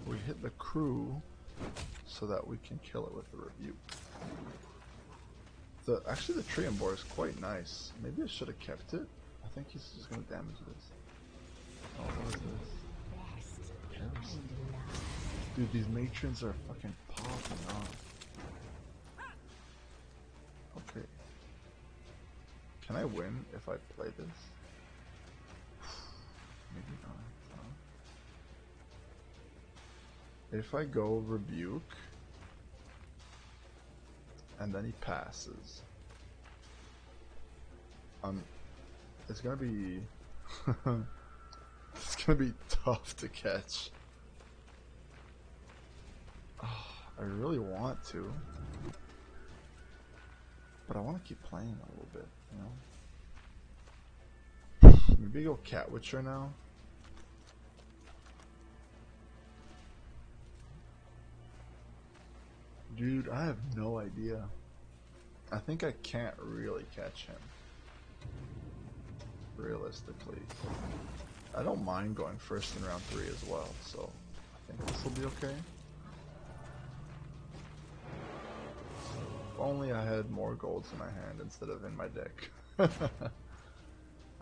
We hit the crew. so that we can kill it with the rebuke. Actually, the tree embore is quite nice. Maybe I should have kept it. I think he's just gonna damage this. Oh, what is this? Dude, these matrons are fucking popping off. Okay. Can I win if I play this? Maybe not. If I go rebuke, and then he passes, it's gonna be it's gonna be tough to catch. Oh, I really want to, but I want to keep playing a little bit, you know. Maybe go Cat Witcher now. Dude, I have no idea. I think I can't really catch him. Realistically. I don't mind going first in round 3 as well, so I think this will be okay. If only I had more golds in my hand instead of in my deck.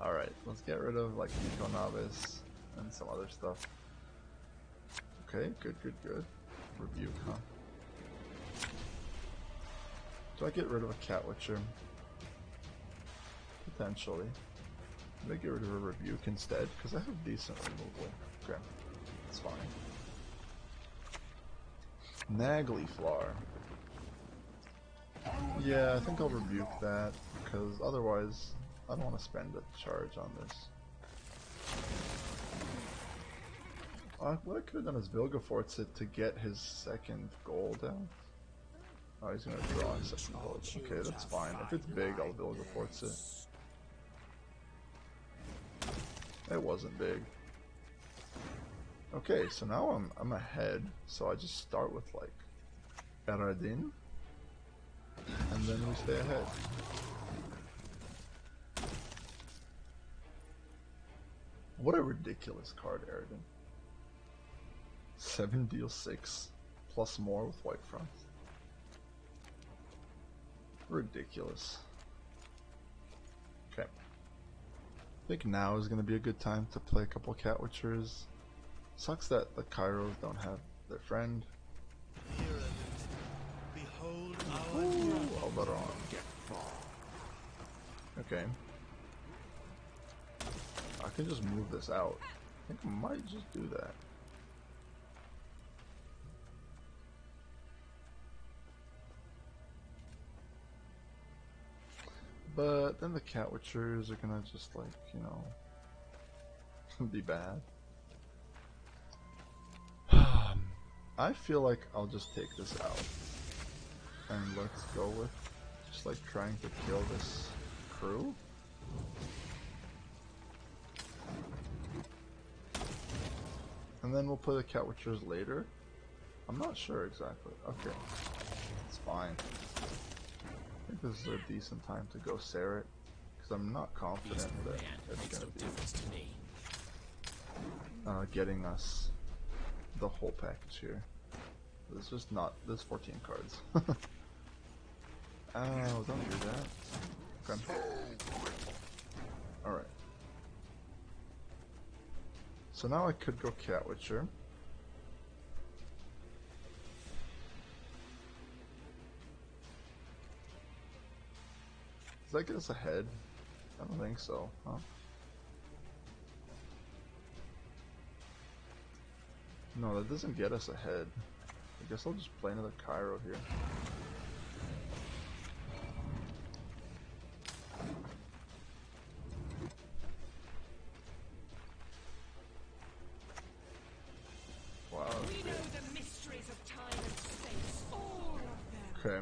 Alright, let's get rid of like Eco Novice and some other stuff. Okay, good. Rebuke, huh? Do I get rid of a Cat Witcher? Potentially. Maybe I get rid of a Rebuke instead, because I have decent removal. Okay, that's fine. Nagliflar. Yeah, I think I'll Rebuke that, because otherwise I don't want to spend a charge on this. What I could have done is Vilgefortz it to get his second gold out. Oh, he's gonna draw a second gold. Okay, that's fine. If it's big, I'll Vilgefortz it. It wasn't big. Okay, so now I'm ahead. So I just start with like Eradin, and then we stay ahead. What a ridiculous card, Eradin. 7 deals 6, plus more with White Frost. Ridiculous. Okay. I think now is going to be a good time to play a couple Cat Witchers. Sucks that the Kairos don't have their friend. Behold Ooh, Alvaron. Okay. I can just move this out. I think I might just do that. But then the Cat Witchers are gonna just like, you know, be bad. I feel like I'll just take this out. And let's go with just like trying to kill this crew. And then we'll play the Cat Witchers later. I'm not sure exactly. Okay. It's fine. I think this is a decent time to go Serret, because I'm not confident that it's going to be getting us the whole package here. There's just not, there's 14 cards. Oh, don't do that. Okay. Alright. So now I could go Cat Witcher. Does that get us ahead? I don't think so, huh? No, that doesn't get us ahead. I guess I'll just play another Cairo here. Wow. We know the mysteries of time and space, all of them. Okay.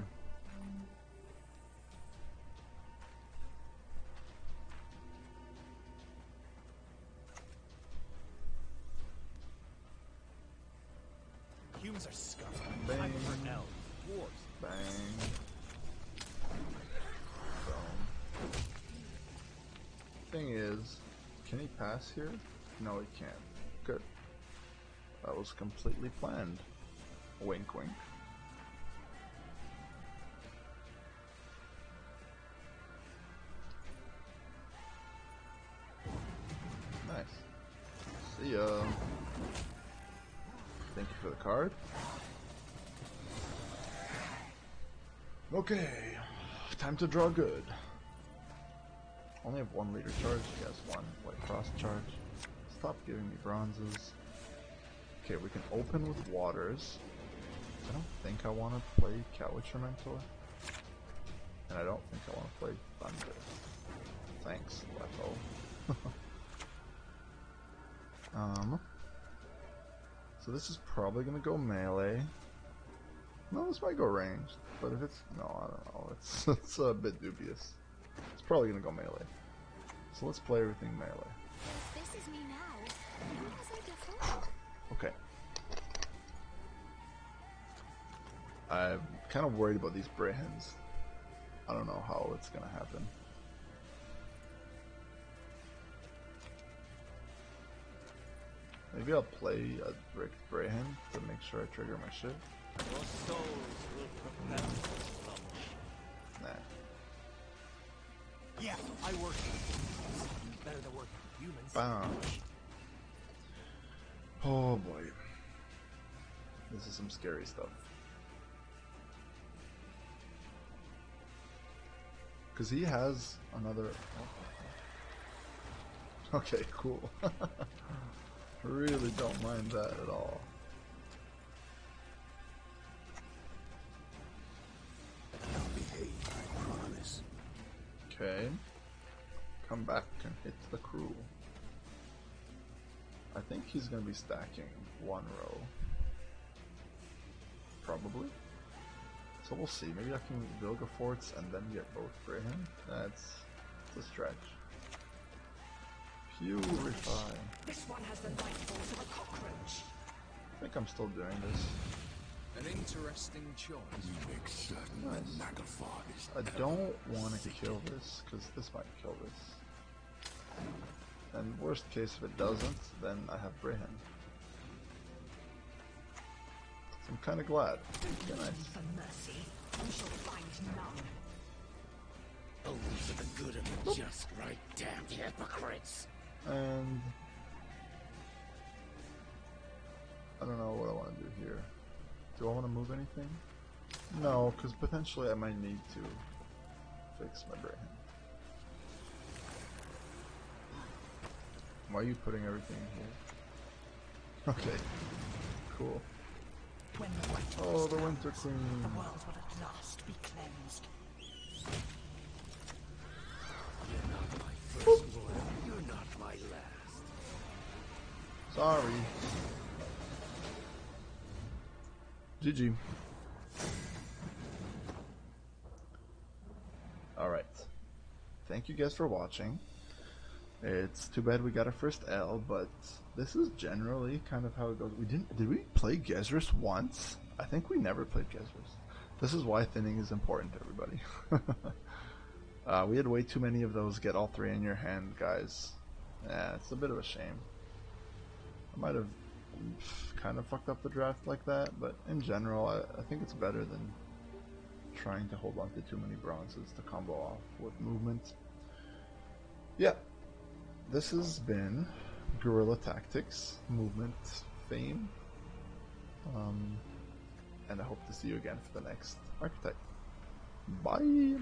Humans are scuffed. Bang. Time for elves, dwarves. Bang. Boom. Thing is, can he pass here? No, he can't. Good. That was completely planned. Wink wink. Nice. See ya. Thank you for the card. Okay, time to draw good. Only have 1 leader charge, he has 1 white frost charge. Stop giving me bronzes. Okay, we can open with waters. I don't think I want to play Cowitcher Mentor. And I don't think I want to play Thunder. Thanks, Lepo. So this is probably gonna go melee. No, this might go ranged, but if it's no, I don't know. It's a bit dubious. It's probably gonna go melee. So let's play everything melee. This is me now. Who was I before? Okay. I'm kind of worried about these Brehens. I don't know how it's gonna happen. Maybe I'll play a Bricked Brehen to make sure I trigger my shit. Your souls will propel this lunch. Nah. Yeah, I work. Better than working with humans. Bam. Oh boy. This is some scary stuff. Because he has another... Okay, cool. Really don't mind that at all. I'll behave, I promise. Okay. Come back and hit the crew. I think he's gonna be stacking 1 row. Probably. So we'll see. Maybe I can Vilga Forts and then get both Brehen. That's a stretch. Purify. This one has the life force of a cockroach. I think I'm still doing this. An interesting choice. We make certain that Nagafar is I don't want to kill this, because this might kill this. And worst case, if it doesn't, then I have Brehen. So I'm kind of glad. Yeah, nice. For mercy, we shall find none. only for the good of the just, right? Damned hypocrites. And I don't know what I want to do here. Do I want to move anything? No, because potentially I might need to fix my Brehen. Why are you putting everything in here? Okay, cool. When the white Oh, the Winter Queen. the world will at last be cleansed. You're not my first lord. You're not my last. Sorry. GG. Alright. Thank you guys for watching. It's too bad we got our first L, but this is generally kind of how it goes. Did we play Gezrus once? I think we never played Gezrus. This is why thinning is important, everybody. We had way too many of those get all 3 in your hand, guys. Yeah, it's a bit of a shame. I might have kind of fucked up the draft like that, but in general, I think it's better than trying to hold on to too many bronzes to combo off with movement. Yeah, this has been Guerrilla Tactics Movement Fame, and I hope to see you again for the next Archetype. Bye!